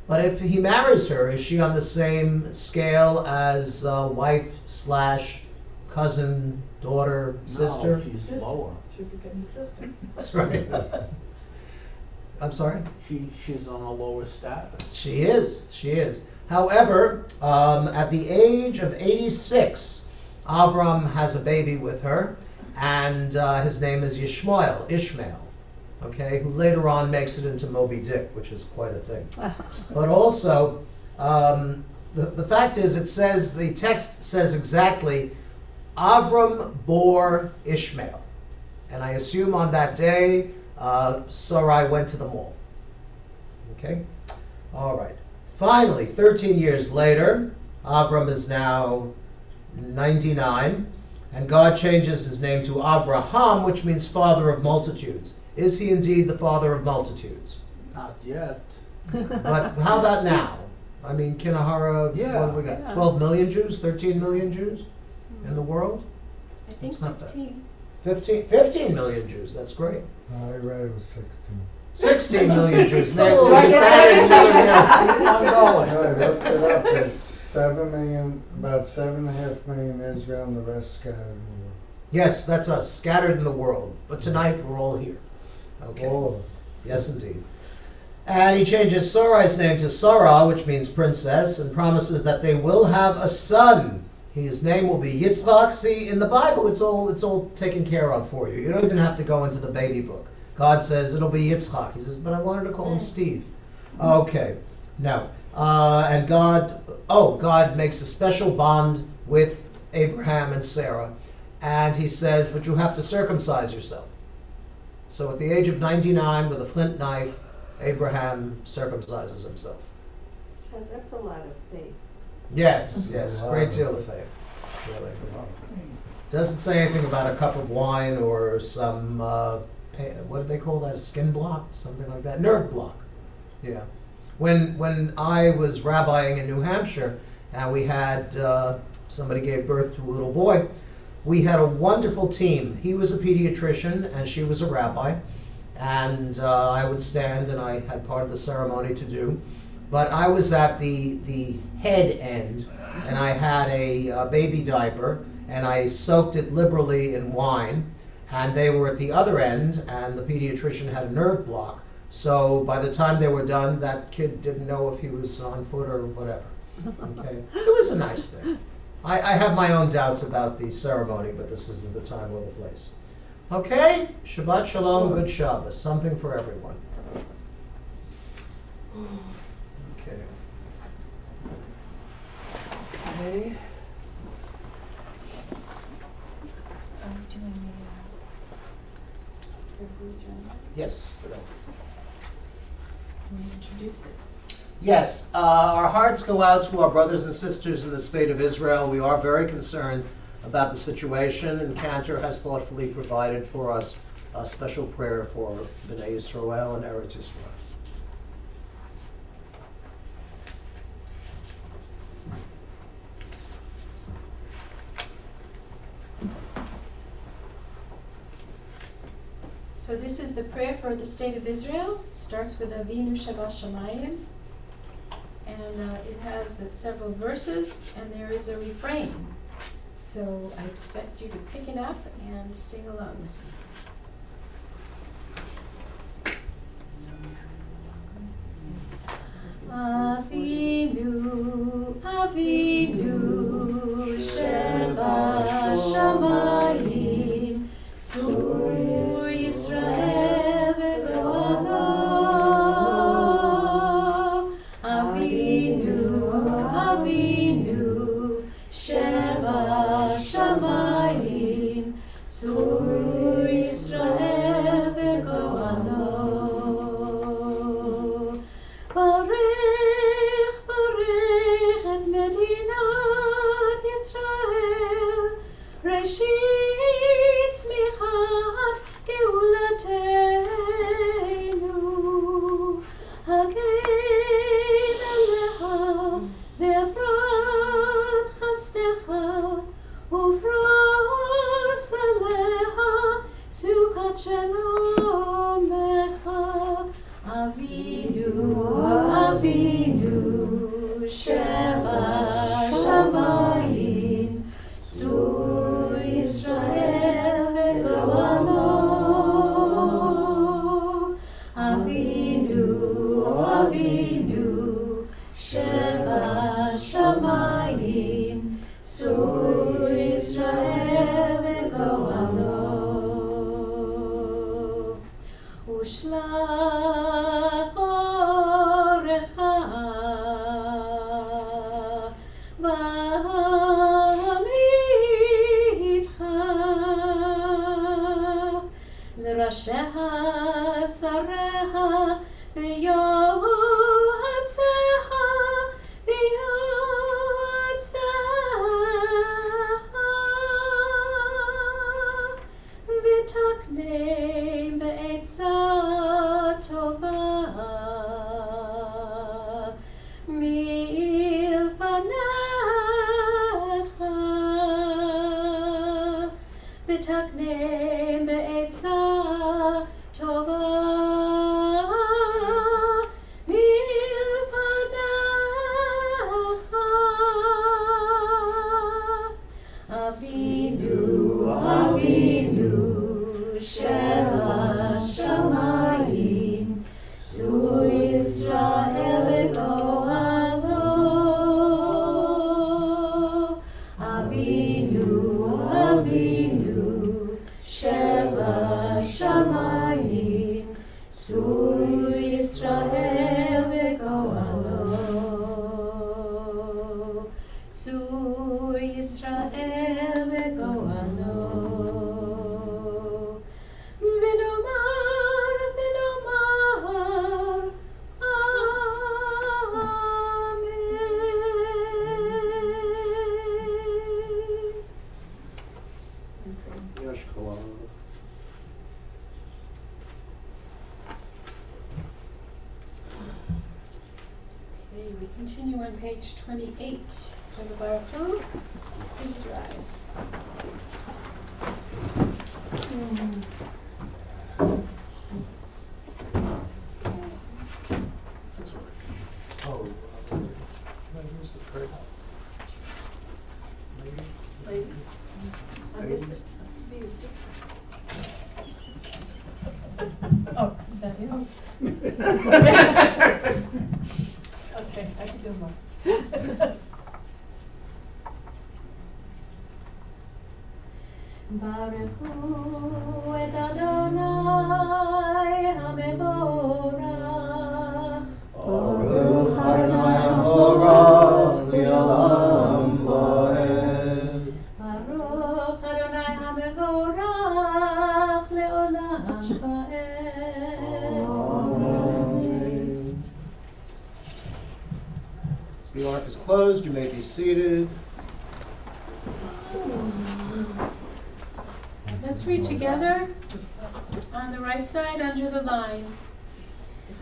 But if he marries her, is she on the same scale as wife / cousin, daughter, sister? No, she's lower. Should become his sister. That's right. I'm sorry? She's on a lower status. She is. However, at the age of 86, Avram has a baby with her, and his name is Ishmael, okay, who later on makes it into Moby Dick, which is quite a thing. But also, the fact is, the text says exactly, Avram bore Ishmael. And I assume on that day, Sarai went to the mall. Okay? All right. Finally, 13 years later, Avram is now 99, and God changes his name to Avraham, which means father of multitudes. Is he indeed the father of multitudes? Not yet. But how about now? I mean, Kinahara, Yeah. what have we got? Yeah. 12 million Jews? 13 million Jews in the world? I think It's not bad. 15. 15 million Jews. That's great. I read it was 16. 16 million Jews. There, Oh, there's that and another million. I'm going. No, I looked it up, it's 7 million, about 7.5 million Israel and the rest scattered in the world. Yes, that's us, scattered in the world. But tonight we're all here. Okay. All of us. Yes, indeed. And he changes Sarai's name to Sarah, which means princess, and promises that they will have a son. His name will be Yitzchak. See, in the Bible, it's all taken care of for you. You don't even have to go into the baby book. God says it'll be Yitzchak. He says, but I wanted to call him Steve. Okay, no. And God makes a special bond with Abraham and Sarah, and he says, but you have to circumcise yourself. So at the age of 99, with a flint knife, Abraham circumcises himself. That's a lot of faith. Yes, Wow. great deal of faith. Really. Doesn't say anything about a cup of wine or some, what do they call that, a skin block? Something like that, nerve block. Yeah. When I was rabbiing in New Hampshire, and we had somebody gave birth to a little boy. We had a wonderful team. He was a pediatrician and she was a rabbi. And I would stand and I had part of the ceremony to do. But I was at the head end, and I had a baby diaper, and I soaked it liberally in wine. And they were at the other end, and the pediatrician had a nerve block. So by the time they were done, that kid didn't know if he was on foot or whatever. Okay, it was a nice thing. I have my own doubts about the ceremony, but this isn't the time or the place. Okay, Shabbat Shalom, good Shabbos, something for everyone. Okay. Okay. Are we doing the Yes. Can you introduce it? Yes, our hearts go out to our brothers and sisters in the state of Israel. We are very concerned about the situation, and Cantor has thoughtfully provided for us a special prayer for Bnei Yisrael and Eretz Yisrael. So this is the prayer for the state of Israel. It starts with Avinu Shabbat Shamayim, and it has several verses, and there is a refrain. So I expect you to pick it up and sing along with me. Avinu, Avinu, Sheba Shamayim, Tzur Yisrael v'go'alo. Avinu, Avinu, Sheba Shamayim, Tzur Yisrael v'go'alo. Barech, barech et Medinat Yisrael, Reshit tzmichat geulatenu. Hagen aleha ve'efrat chastecha, ufros aleha sukat shalomecha. Avinu, Avinu, Sheba Shamayim, Tzur Yisrael v'go'alo. Avinu, Avinu, Sheba Shamayim, Tzur Yisrael v'go'alo. Ushlach orecha v'amitcha l'rasheha sareha v'yoatzeha v'taknei be'etza tova milfanecha, v'taknei be'etza tova milfanecha. Avinu, Avinu, Sheba Shamayim, Tzur Yisrael v'go'alo. Avinu, Avinu, Sheba Shamayim, Tzur Yisrael v'go'alo. Tzur Yisrael v'go'alo. V'nomar, v'nomar, Amen. Yeshua. Okay, we continue on page 28. Baruch Hu. Please rise. Oh, can I use the credit? Lady? I missed it. Be your sister. Oh, is that you? Okay, I can do more. Baruch hu et Adonai HaMevorach. Baruch Adonai HaMevorach Le'olam Va'ed. Baruch Adonai HaMevorach Le'olam Va'ed. Amen. So the ark is closed, you may be seated. Let's read together on the right side under the line.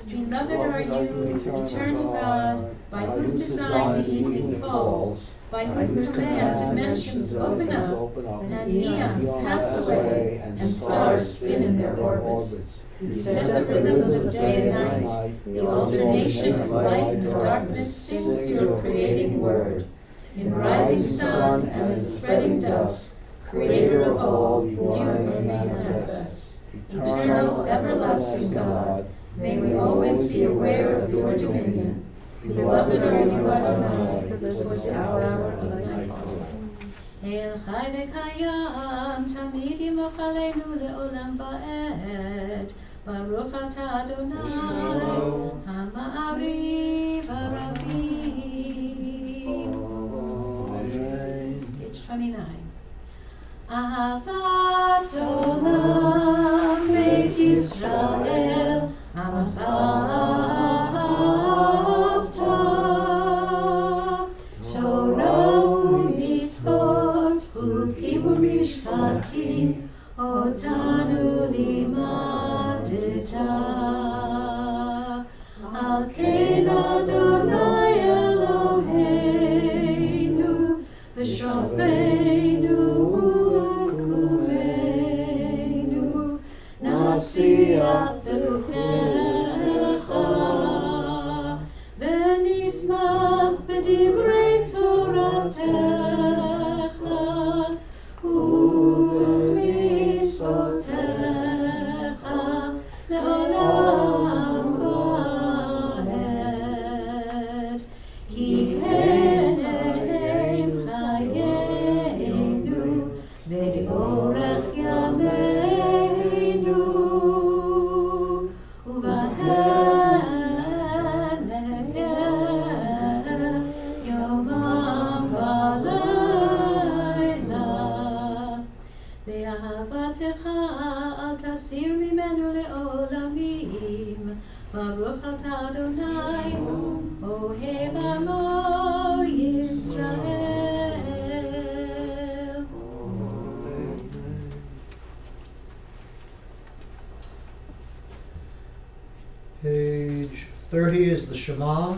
Beloved are you, eternal God, by whose design the evening falls, by whose command dimensions open up, and eons pass away, and stars spin in their orbits. You set the rhythms of day and night, the alternation of light and darkness sings your creating word. In rising sun and in spreading dusk, Creator of all, you are manifest. Eternal, everlasting God, may we always be aware of your dominion. Beloved are you, Adonai, for this was the hour of nightfall. El Chai v'Kayam, Tamid Yimloch Aleinu le'olam va'ed. Baruch Atah Adonai, Ha'ma'ariv Harabim. Page 29. Ahavat Olam Beit Yisrael, Amacha ahavta. Torah u'mitzvot, chukim u'mishpatim, otanu limadeta. Al ken Adonai Eloheinu, v'shofeinu u'kumeinu, nasiach beruchecha, v'nismach b'divrei Toratecha, u'mitzvotecha, le'olam va'ed. Ki heneim chayenu, ve'orech yameinu, uvahen negeh yomam v'layla. Ve'ahavatecha al tasir mimenu le'olamim. Baruch atah Adonai, ohev amo Yisrael. Page 30 is the Shema.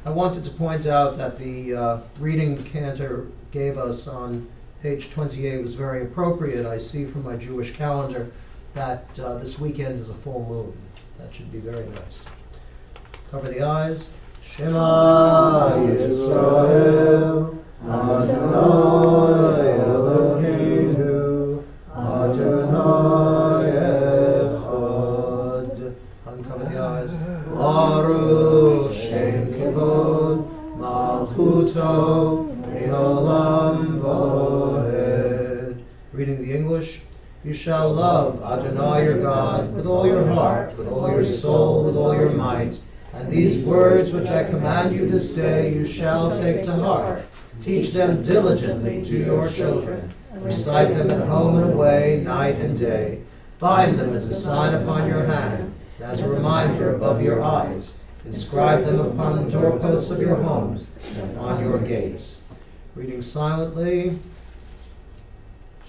I wanted to point out that the reading Cantor gave us on page 28 was very appropriate. I see from my Jewish calendar that this weekend is a full moon. That should be very nice. Cover the eyes. Shema Yisrael, Adonai Eloheinu, Adonai Echad. Uncover the eyes. Baruch Shem Kevod, Malchuto, Me'olam Va'ed. Reading the English. You shall love Adonai your God with all your heart, with all your soul, with all your might. And these words which I command you this day you shall take to heart. Teach them diligently to your children. Recite them at home and away, night and day. Bind them as a sign upon your hand, and as a reminder above your eyes. Inscribe them upon the doorposts of your homes and on your gates. Reading silently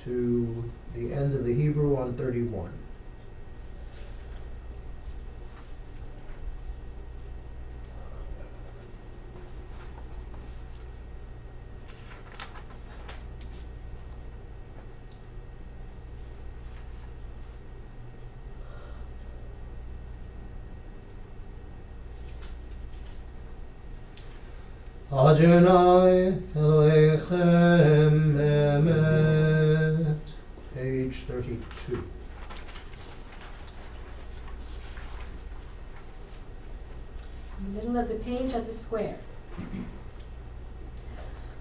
to the end of the Hebrew on 31. Adonai Elohechem Emet. Page 32. In the middle of the page at the square.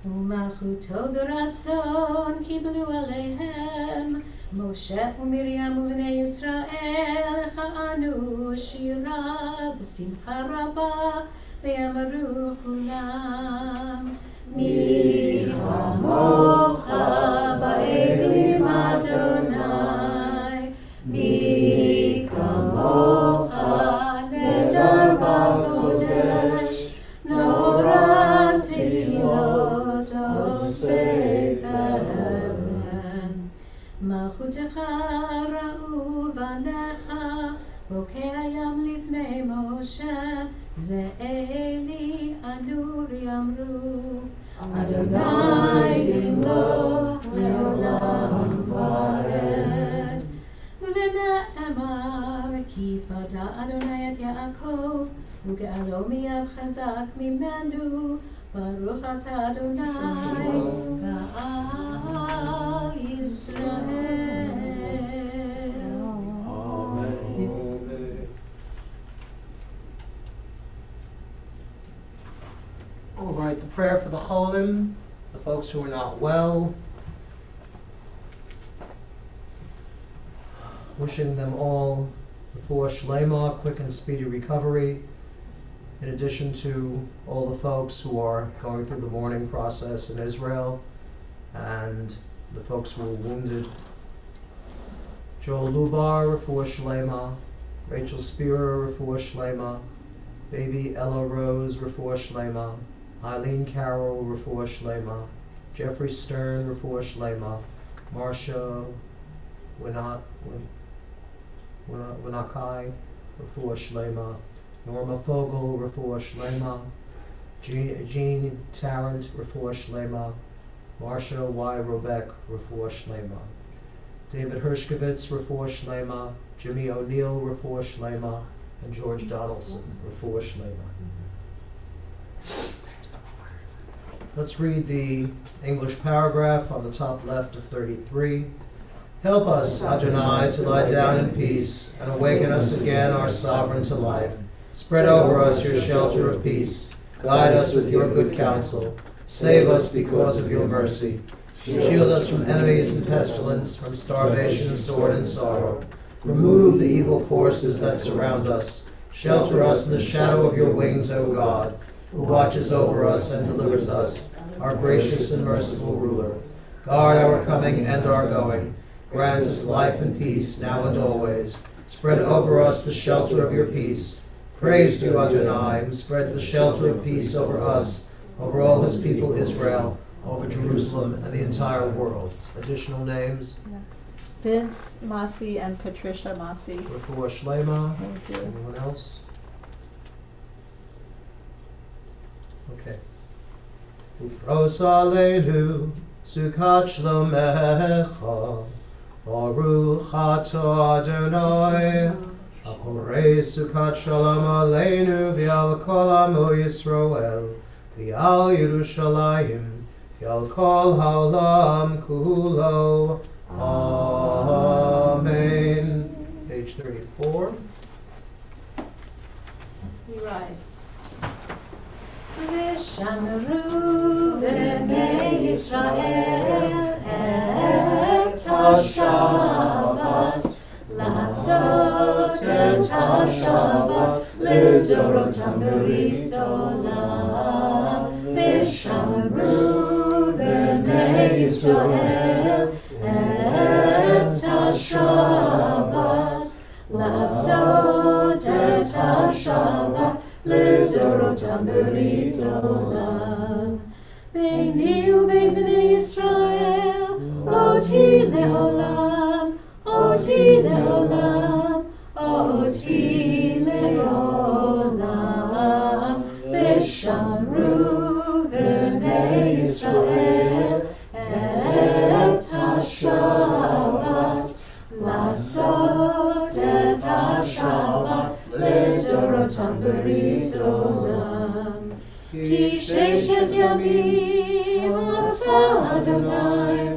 ומלכותו ברצון קיבלו עליהם משה ומרים ובני ישראל כענו שירה בשמחה רבה ויאמרו כולם מי כמוך באלים אדוני מי כמוך נדר בקודש נורא תהילות מלכותך ראו בניך בוקע ים לפני משה זה אלי ענו ויאמרו אדוני ימלוך לעולם ועד ונאמר כי פדה אדוני את יעקב וגאלו מיד חזק ממנו ברוך אתה אדוני גאל ישראל. All right, the prayer for the Cholim, the folks who are not well. Wishing them all before Shlema, quick and speedy recovery, in addition to all the folks who are going through the mourning process in Israel and the folks who were wounded. Joel Lubar, Refuah Shlema, Rachel Spearer, Refuah Shlema, baby Ella Rose, Refuah Shlema, Eileen Carroll, Refuah Shlema, Jeffrey Stern, Refuah Shlema, Marcia Winakai, Refuah Shlema, Norma Fogel, Refuah Shlema, Jean Tarrant, Refuah Shlema, Marcia Y. Robeck, Refuah Shlema, David Hershkovitz, Refuah Shlema, Jimmy O'Neill, Refuah Shlema, and George Donaldson, Refuah Shlema. Let's read the English paragraph on the top left of 33. Help us, Adonai, to lie down in peace, and awaken us again, our sovereign, to life. Spread over us your shelter of peace. Guide us with your good counsel. Save us because of your mercy. Shield us from enemies and pestilence, from starvation, sword, and sorrow. Remove the evil forces that surround us. Shelter us in the shadow of your wings, O God, who watches over us and delivers us, our gracious and merciful ruler. Guard our coming and our going. Grant us life and peace, now and always. Spread over us the shelter of your peace. Praise you, Adonai, who spreads the shelter of peace over us, over all his people Israel, over Jerusalem and the entire world. Additional names? Vince Massey and Patricia Massey. Refuah Shlema. Thank you. Anyone else? Okay. Ufros aleinu sukat shlomecha baruch atah Adonai haporei sukat shalom aleinu v'al kol amo Yisrael v'al Yerushalayim v'al kol ha'olam kulo. Amen. Page 34. We rise. ושמרו בני ישראל את השבת, לעשות את השבת לדורותם ברית עולם. ושמרו בני ישראל את השבת, לעשות את השבת לדורותם ברית עולם. ביני ובין בני ישראל אותי לעולם, אותי לעולם, אותי לעולם. ושמרו בני ישראל את השבת, לעשות את השבת לדורותם ברית עולם. כי ששת ימים עשה אדוני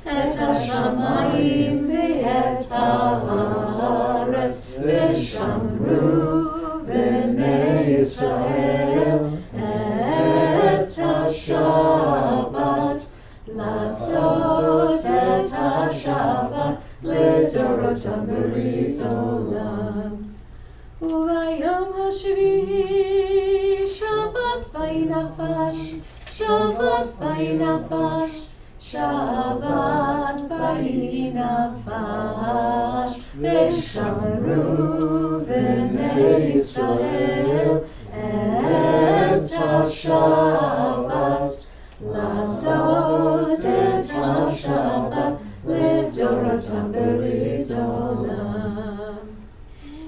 את השמיים ואת הארץ ושמרו בני ישראל את השבת לעשות את השבת לדורותם ברית עולם. וביום השביעי שבת ויהי נפש, שבת ויהי נפש, שבת ויהי נפש, ושמרו בני ישראל את השבת לעשות את השבת לדורותם ברית עולם.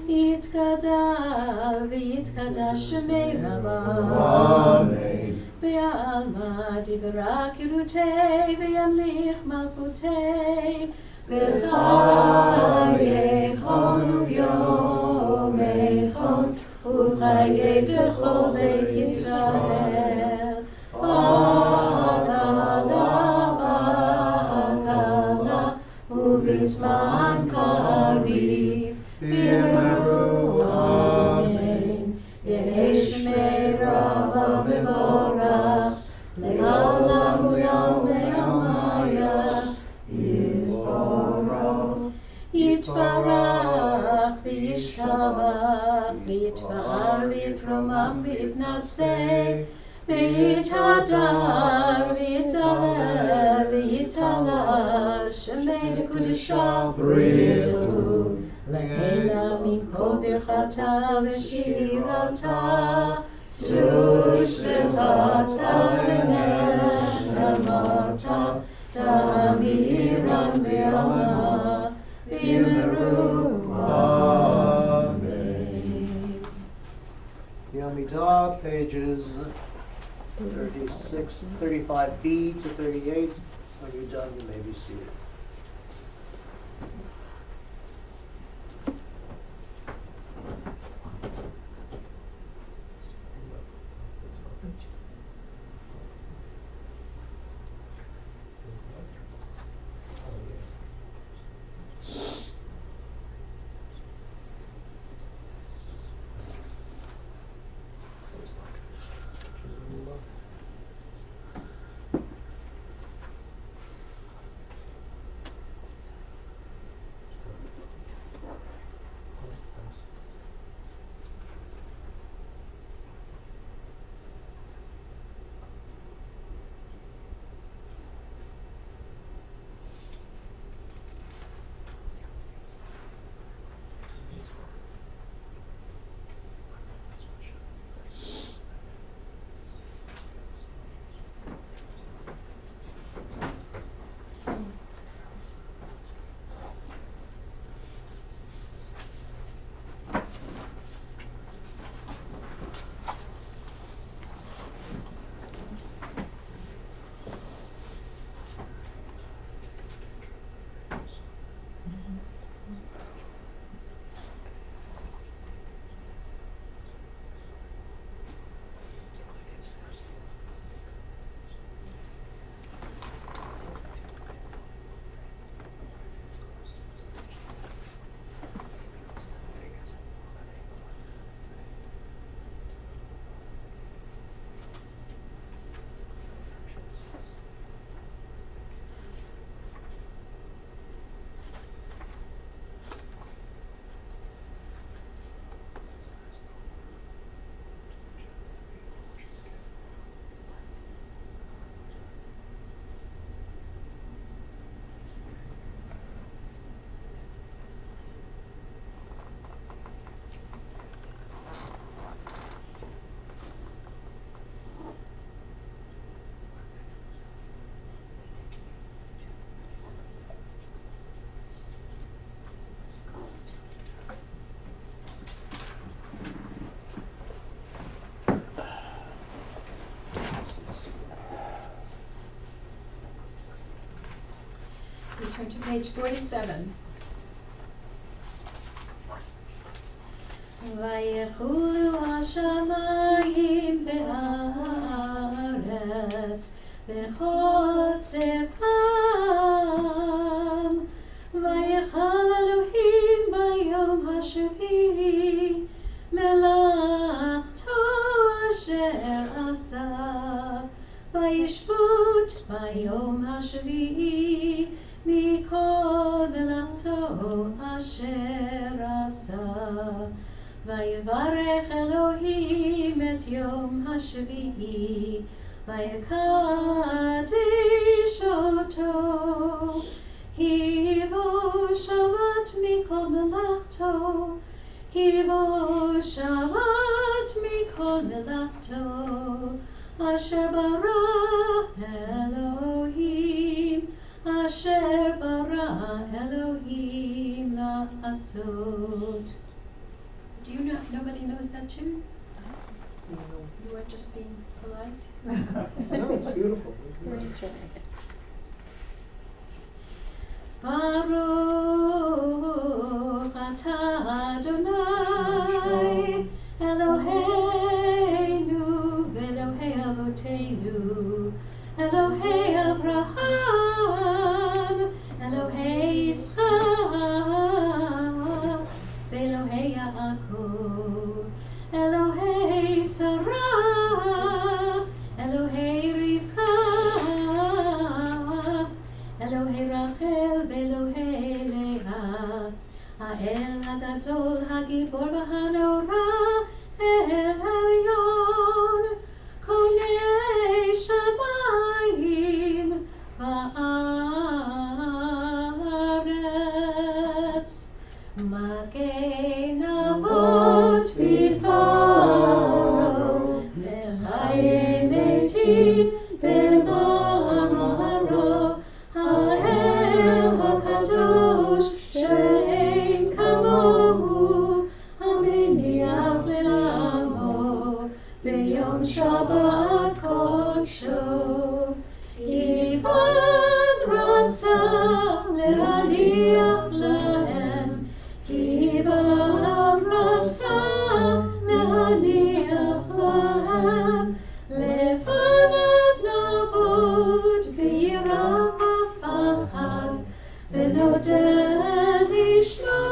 יתגדל ויתקדש שמי רבה, בעלמא דיברה קירותי וימליך מלכותי, בחיי חון וביומי חון ובחיי דכל בית ישראל. בעגלה ובזמן קריב ואמרו אמן. יהי שמי רבה מבורך לעולם ולעולמיה יתברך. יתברך וישתבח ויתפאר ויתרומם ויתנשא ויתהדר ויתעלה ויתעלה שמי דקודשה בריחו לעילה מכל ברכתה ושירתה קדוש ברכתה ונחמתה תמירן בעלמא ואמרו אמן. The Amidah, pages 35B to 38. When you're done, you may be seated. We turn to page 47. ויחולו השמיים והארץ וכל צבאם, ויחל אלוהים ביום השביעי מלאכתו אשר עשה, וישבות ביום השביעי מכל מלאכתו אשר עשה. ויברך אלוהים את יום השביעי, ויקדש אותו, כי בו שבת מכל מלאכתו, כי בו שבת מכל מלאכתו, אשר ברא אלוהים, אשר ברא אלוהים לעשות. Do you know, nobody knows that tune? You are just being polite? No, it's beautiful. Baruch atah Adonai Eloheinu v'Elohei Avoteinu Elohei Avraham Elohei Yitzchak v'Elohei Yaakov Elohei Sarah Elohei Rivka Elohei Rachel ואלוהי לאה, האל הגדול, הגיבור והנורא, אל עליון, קונה שמיים בארץ, מגן אבות בדברו, וחיי מתים במאמרו, האל הקדוש שאין כמוהו, המניח לעמו ביום שבת קודשו, כי בם רצה להניח להם, כי בם רצה להניח להם, לפניו נעבוד ביראה ופחד, ונודה לשמו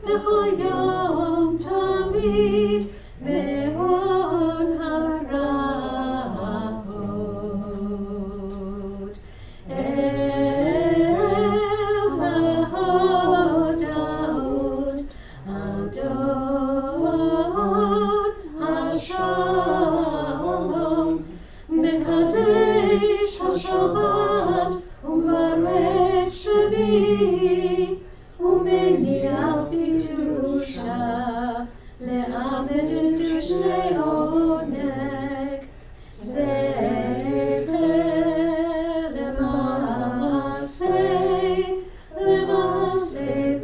בכל יום תמיד, בהון הרעות. אל ההודעות, אדון השלום, מקדש השבת ומברך שביעי, ומניח בקדושה לעמד דוש לעונג, זכר למעשה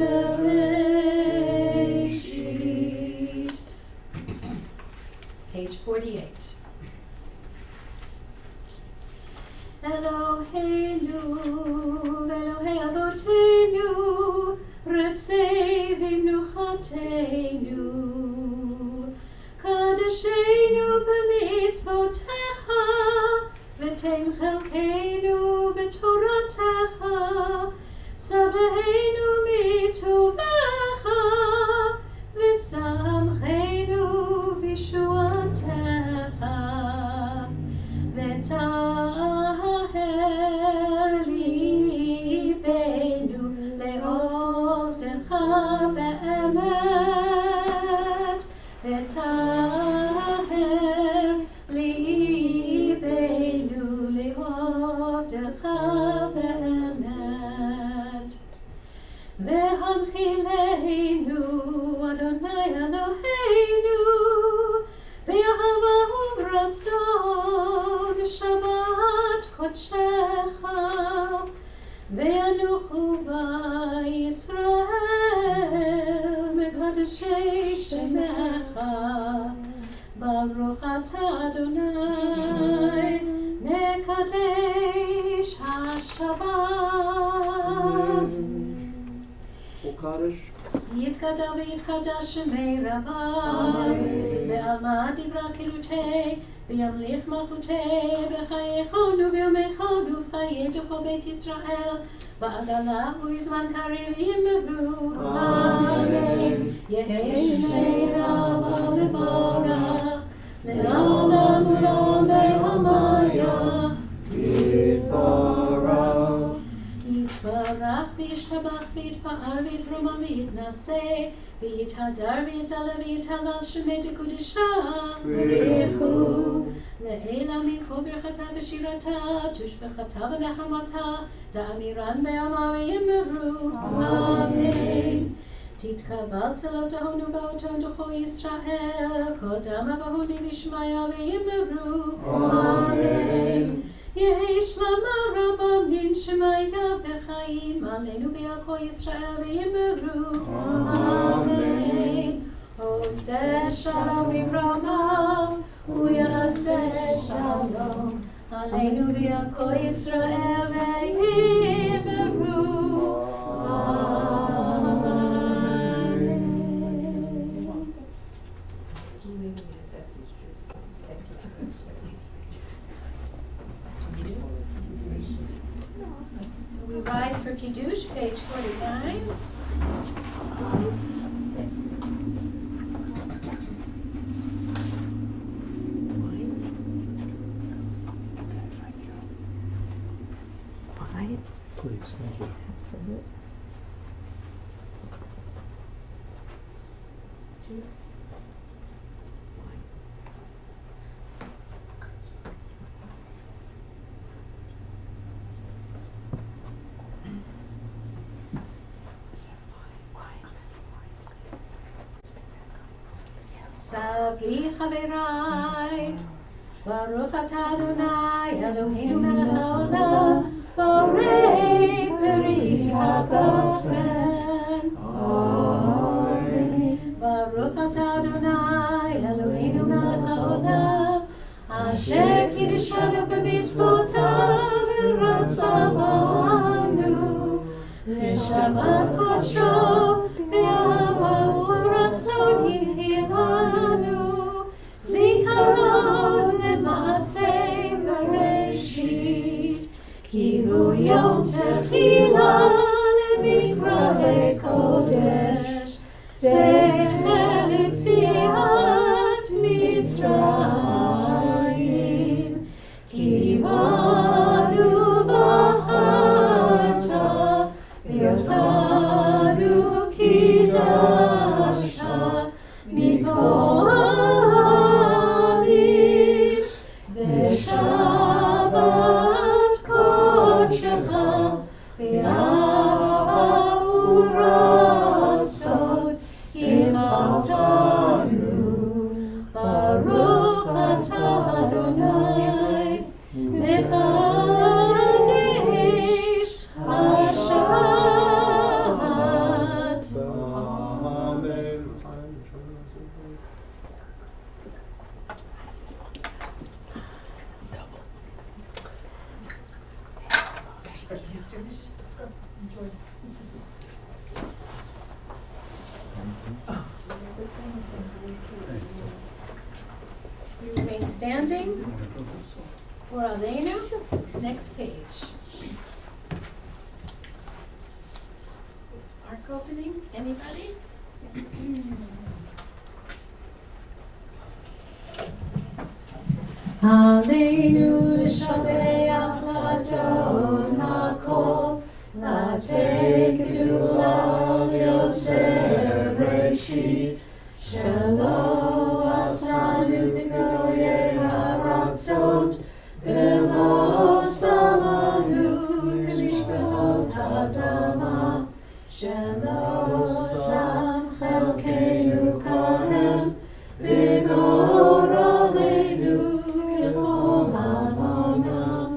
בראשית. Page 48. אלוהינו ואלוהי אבותינו, רצי במנוחתנו, קדשנו במצוותיך, ותן חלקנו בתורתך, סבהנו מטובך, ושמחנו בישועתך, וטהר ליבנו לעובדך באמת, וטהר ליבנו לעובדך באמת. והנחילנו אדוני אלוהינו באהבה וברצון שבת קודשך, וינוחו בישראל מקדשי שמך. ברוך אתה אדוני מקדש השבת. Kaddish. יתגדל ויתקדש שמי רבי, בעלמא דברה קילותי, וימליך מלכותי, בחייכון וביומייכון ובחיי כל בית ישראל, בעגלה ובזמן קריב יאמרו אמן. יהי שמי רבא מבורך, לעולם ולעולם בהמיה יתברך. יתברך וישתבח ויתפאר ויתרומם ויתנשא, ויתהדר ויתעלה ויתהלל שמי דקודשה בריחו. לעילה מכל ברכתה ושירתה, תושבחתה ונחמתה, דאמירן בימה ויאמרו אמן. תתקבל צלותינו ובאותינו דרכו ישראל, קודמה בהוני ושמיה ויאמרו אמן. יהי שלמה רבה מן שמיה וחיים עלינו ועל כל ישראל ויאמרו אמן. עושה שלום בברמה ויעשה שלום עלינו ועל כל ישראל ויאמרו We rise for Kiddush, page 49. Please, thank you. ספרי חבריי, ברוך אתה אדוני אלוהינו מלך העולם, בורא פרי הגפן. ברוך אתה אדוני אלוהינו מלך העולם, אשר קידשנו במצוותיו ורצה בנו, ושבת קודשו באהבה וברצון הנחילנו, זיכרון למעשה בראשית, קירו יום תחילה למקראי קודש, זכר ליציאת מצרים, כי בנו בחרת ואותנו קידשת מכל העמים, ושבת קודשך באהבה ורצון הנחלתנו. ברוך אתה אדוני מקדש השבת. Amen. We remain standing for Aleinu. Next page. Ark opening. Anybody? Aleinu l'shabeach l'adon hakol, l'atei gedula l'yoser breshit, shelo asanu t'goyei haratzot, velo samanu k'mishpachot ha'adama, shelo sam chelkeinu kohen, v'gor aleinu k'chol ha'monam.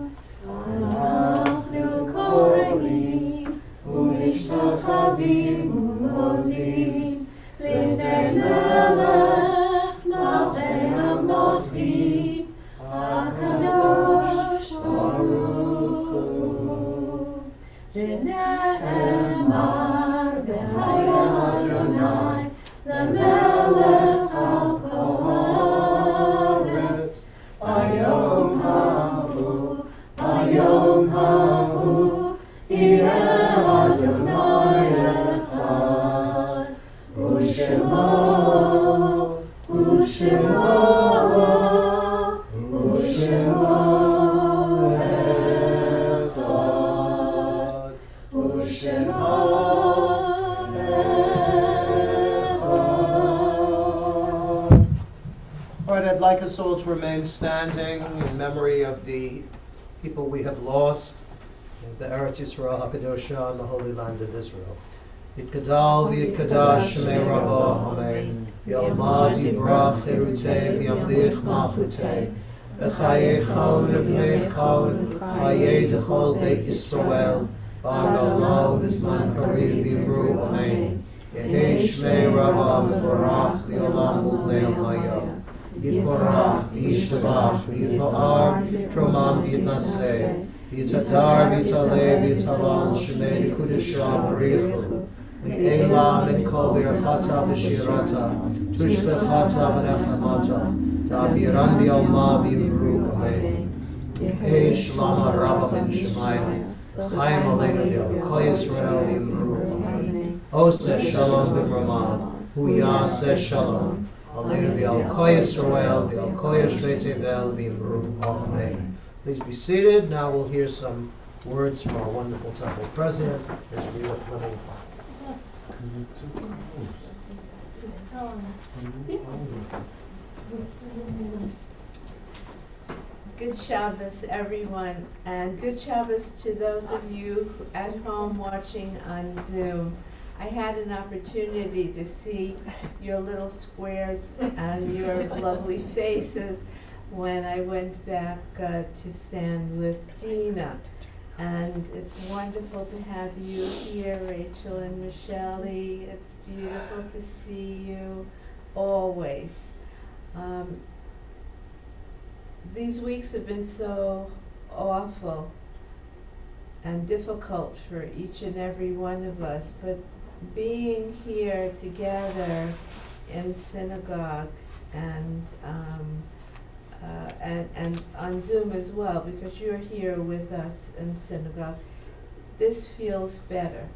אנחנו קוראים ומשתחווים ומודים לפני מלך מלכי המלכים, הקדוש ברוך הוא. ונאמר והיה אדוני Ushema, Ushema Echad, Ushema Echad. All right, I'd like us all to remain standing in memory of the people we have lost, the Eretz Yisrael HaKadosha, and the Holy Land of Israel. Yitkadal v'yitkadash Shemei Rabbah, Amen. Yalmad yivrach cherutei v'yamlich malchutei. B'chayei chon v'mei chon, chayei d'chol beit Yisrael. B'agalmo v'zman kariv v'yimru, Amen. Yehei Shemei Rabbah mevorach v'yolam u'leil hayom. Yitborach v'yishtabach v'yitba'ar tromam v'yitnaseh. V'yitadar v'yitaleh v'yitalam Shemei Kudusha Barichu. V'ela min kol birchata v'shirata, tushbechata v'nechamata, ta'biran bi'alma v'yimru, Amen. Yehei shalom rabba min shemayim, v'chaim aleinu v'yavkol Yisrael v'yimru, Amen. Oseh shalom b'mramav, hu yaseh shalom, aleinu v'yavkol Yisrael v'yavkol Yishrei tevel v'yimru, Amen. Please be seated. Now we'll hear some words from our wonderful temple president, Ms. Rita Fleming. Good Shabbos, everyone, and good Shabbos to those of you at home watching on Zoom. I had an opportunity to see your little squares and your lovely faces when I went back to stand with Dina. And it's wonderful to have you here, Rachel and Michelle. It's beautiful to see you always. These weeks have been so awful and difficult for each and every one of us, but being here together in synagogue and on Zoom as well, because you're here with us in synagogue, this feels better.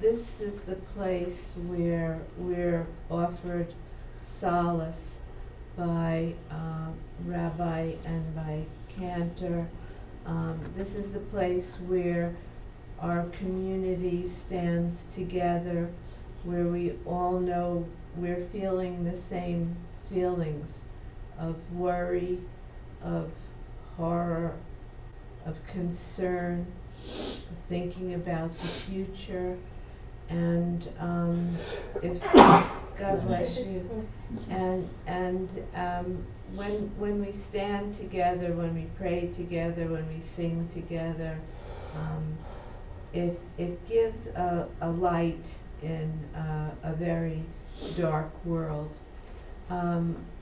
This is the place where we're offered solace by Rabbi and by Cantor. This is the place where our community stands together, where we all know we're feeling the same feelings of worry, of horror, of concern, of thinking about the future, and if God bless you. And when we stand together, when we pray together, when we sing together, it gives a light in a very dark world.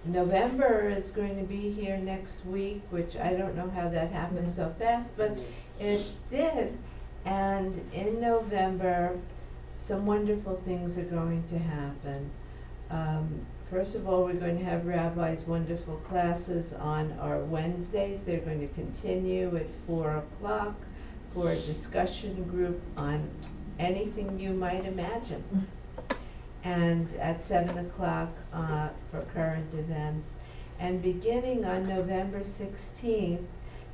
November is going to be here next week, which I don't know how that happened so fast, but it did. And in November, some wonderful things are going to happen. First of all, we're going to have Rabbi's wonderful classes on our Wednesdays. They're going to continue at 4 o'clock for a discussion group on anything you might imagine. And at 7 o'clock for current events. And beginning on November 16th,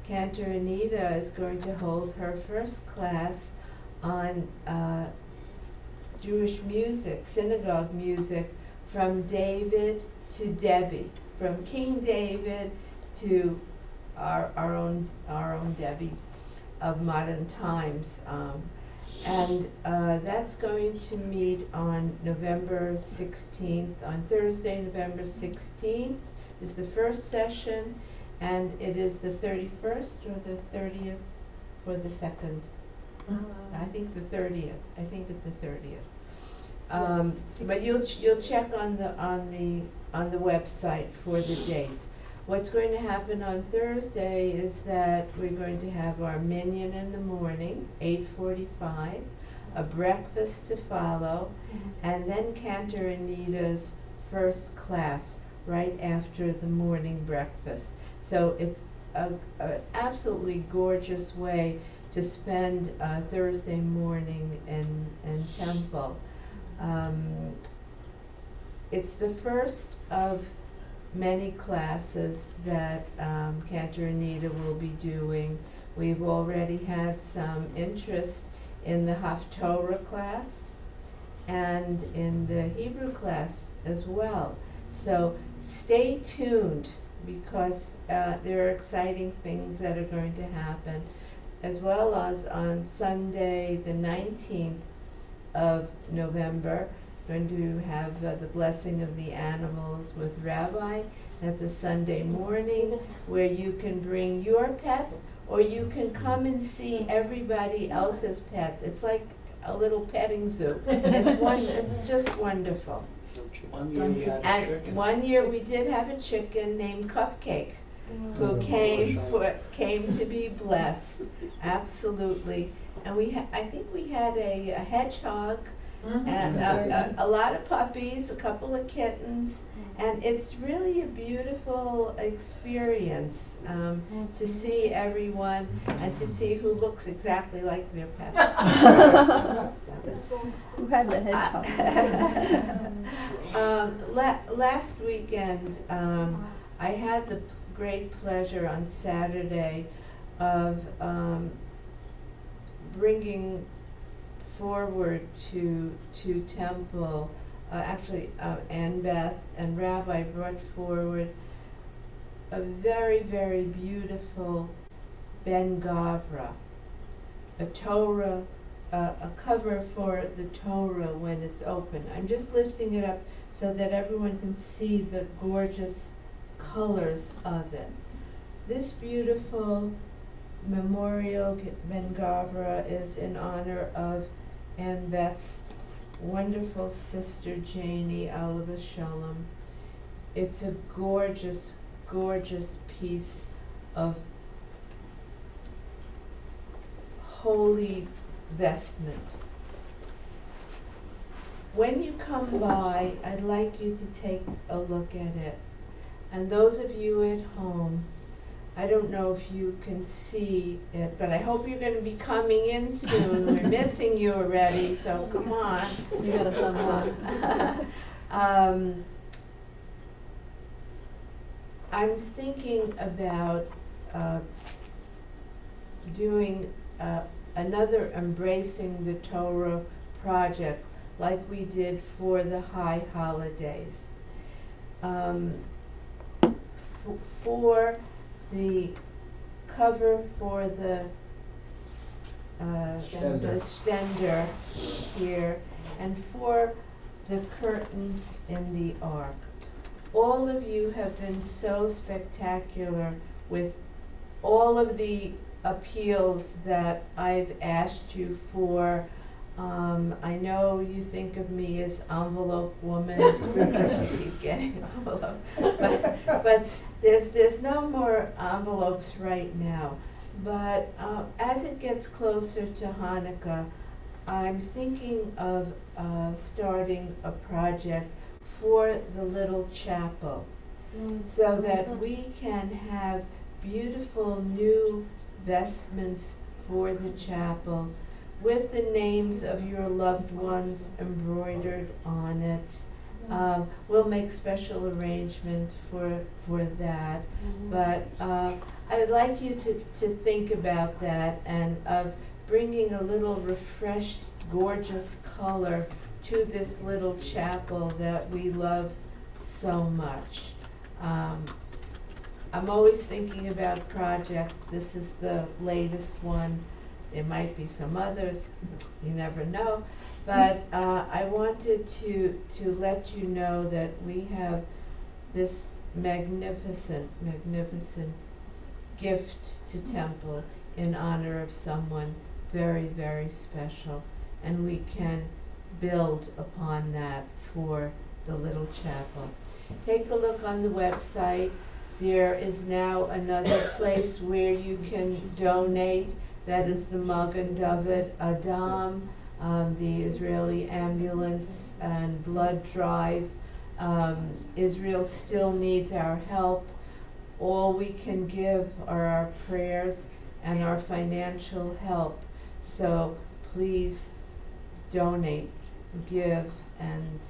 Cantor Anita is going to hold her first class on Jewish music, synagogue music, from David to Debbie, from King David to our own Debbie of modern times. And that's going to meet on November 16th. On Thursday, November 16th is the first session, and it is the 31st or the 30th or the 2nd. I think the 30th. I think it's the 30th. But you'll check on the website for the dates. What's going to happen on Thursday is that we're going to have our minyan in the morning, 8:45, a breakfast to follow, and then Cantor Anita's first class right after the morning breakfast. So it's an absolutely gorgeous way to spend Thursday morning in temple. it's the first of many classes that Cantor Anita will be doing. We've already had some interest in the Haftorah class and in the Hebrew class as well. So stay tuned, because there are exciting things that are going to happen, as well as on Sunday the 19th of November, going to have the blessing of the animals with Rabbi. That's a Sunday morning where you can bring your pets, or you can come and see everybody else's pets. It's like a little petting zoo. It's just wonderful. One year we had a And chicken. one year we did have a chicken named Cupcake, who came to be blessed. Absolutely. And I think we had a hedgehog, and a lot of puppies, a couple of kittens, and it's really a beautiful experience to see everyone and to see who looks exactly like their pets. Who had the hedgehog? Last weekend, I had the great pleasure on Saturday of bringing forward to Temple, Ann Beth and Rabbi brought forward a very, very beautiful Ben Gavra, a Torah, a cover for the Torah when it's open. I'm just lifting it up so that everyone can see the gorgeous colors of it. This beautiful memorial Ben Gavra is in honor of Ann Beth's wonderful sister Janie, Alava Shalom. It's a gorgeous, gorgeous piece of holy vestment. When you come by, I'd like you to take a look at it. And those of you at home, I don't know if you can see it, but I hope you're going to be coming in soon. We're missing you already, so come on. You got a thumbs up. I'm thinking about doing another Embracing the Torah project like we did for the high holidays. For the cover for the stender here, and for the curtains in the ark. All of you have been so spectacular with all of the appeals that I've asked you for. I know you think of me as envelope woman. I keep getting envelope, but there's no more envelopes right now. But as it gets closer to Hanukkah, I'm thinking of starting a project for the little chapel, so that we can have beautiful new vestments for the chapel with the names of your loved ones embroidered on it. We'll make special arrangement for that, but I'd like you to think about that, and of bringing a little refreshed, gorgeous color to this little chapel that we love so much. I'm always thinking about projects. This is the latest one. There might be some others, you never know. But I wanted to let you know that we have this magnificent, magnificent gift to Temple in honor of someone very, very special. And we can build upon that for the little chapel. Take a look on the website. There is now another place where you can donate. That is the Magen David Adam, the Israeli ambulance and blood drive. Israel still needs our help. All we can give are our prayers and our financial help. So please donate, give, and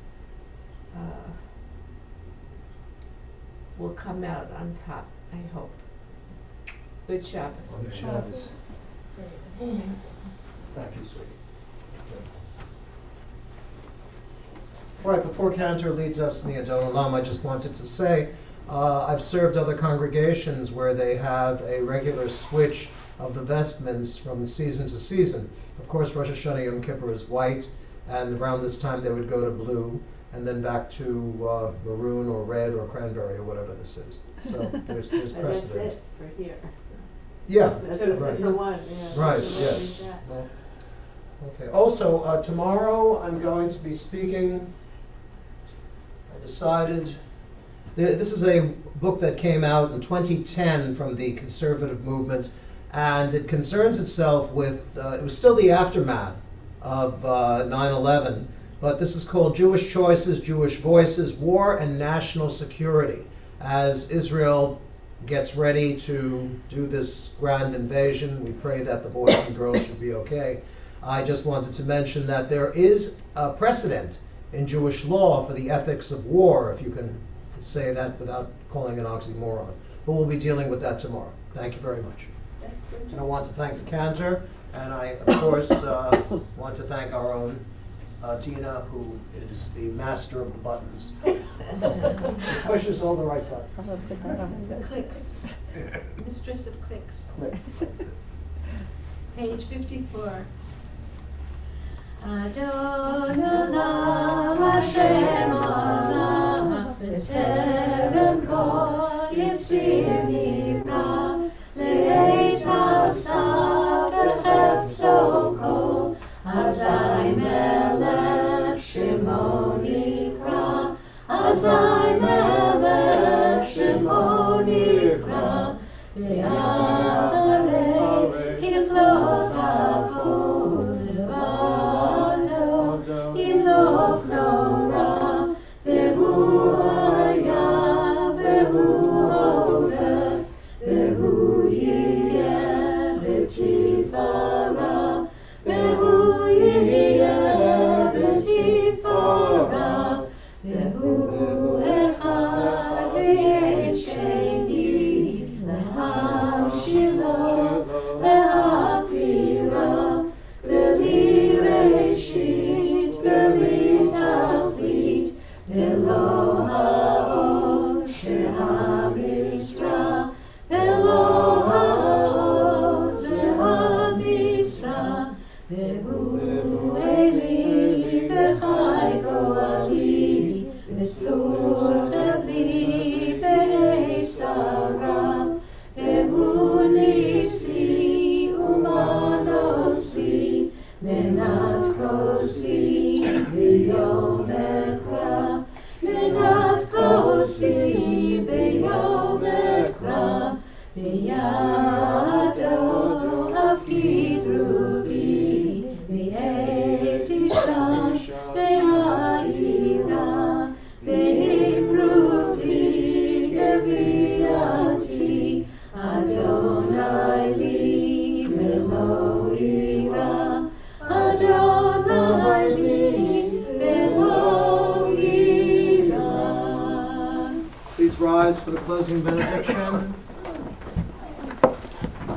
will come out on top, I hope. Good Shabbos. Shabbos. Thank you, sweetie. All right, before Cantor leads us in the Adon Olam, I just wanted to say, I've served other congregations where they have a regular switch of the vestments from season to season. Of course, Rosh Hashanah Yom Kippur is white, and around this time they would go to blue, and then back to maroon or red or cranberry or whatever this is. So there's precedent. And that's it for here. Yeah, That's right. the one, yeah. Right, yes. Well, okay. Also, tomorrow I'm going to be speaking. I decided, this is a book that came out in 2010 from the conservative movement, and it concerns itself with, it was still the aftermath of 9/11, but this is called Jewish Choices, Jewish Voices, War and National Security, as Israel gets ready to do this grand invasion. We pray that the boys and girls should be okay. I just wanted to mention that there is a precedent in Jewish law for the ethics of war, if you can say that without calling an oxymoron. But we'll be dealing with that tomorrow. Thank you very much. And I want to thank the cantor, and I, of course, want to thank our own Tina, who is the master of the buttons. She pushes all the right buttons. The clicks. Mistress of clicks. Page 54. Adon Olam Hashem Alach B'terem Kol Yitzir Nivra Le'eit Nasav V'chefzo Kol Azai Melech Shemo Nikra Azai Melech Shemo Nikra V'yacharei Kiflot HaKol V'vado Yimlok Nora V'hu Haya V'hu Hoveh V'hu Yiyeh V'tifara V'hu Yiyeh V'tifara V'hu Echad V'yed Sheni Lehavshilo Lehavira V'li Reshit V'li Tachlit V'lo Ha'oz She'ha'misra V'lo Ha'oz She'ha'misra V'hu Eli V'chai Goali V'tzur Chevli B'eit Zara V'hu Nitzi Umanosli Menat Kosi V'yom Ekra Menat Kosi V'yom Ekra V'yado Avgid Rubi V'et Isha V'ha'ira V'himru V'i Geviati Adonai li V'lo ira Adonai li V'lo ira. Please rise for the closing benediction.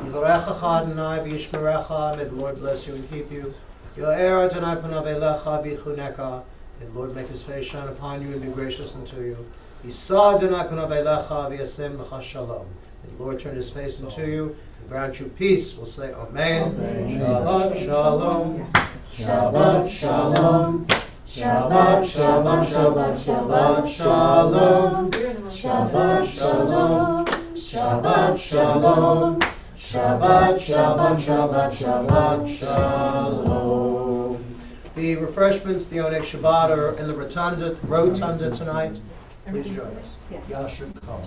Yivarechecha Adonai v'yishmerecha. May the Lord bless you and keep you. Yo'er Adonai panav elecha v'yichuneka. May the Lord make his face shine upon you and be gracious unto you. Yisa Adonai panav elecha v'yasem lecha shalom. May the Lord turn his face unto you and grant you peace. We'll say Amen. Shabbat shalom. Shabbat shalom. Shabbat shabbat shabbat shabbat shalom. Shabbat shalom. Shabbat shalom. Shabbat shabbat shabbat shabbat shalom. The refreshments, the Oneg Shabbat, are in the rotunda tonight. Please join us. Yashir Kol.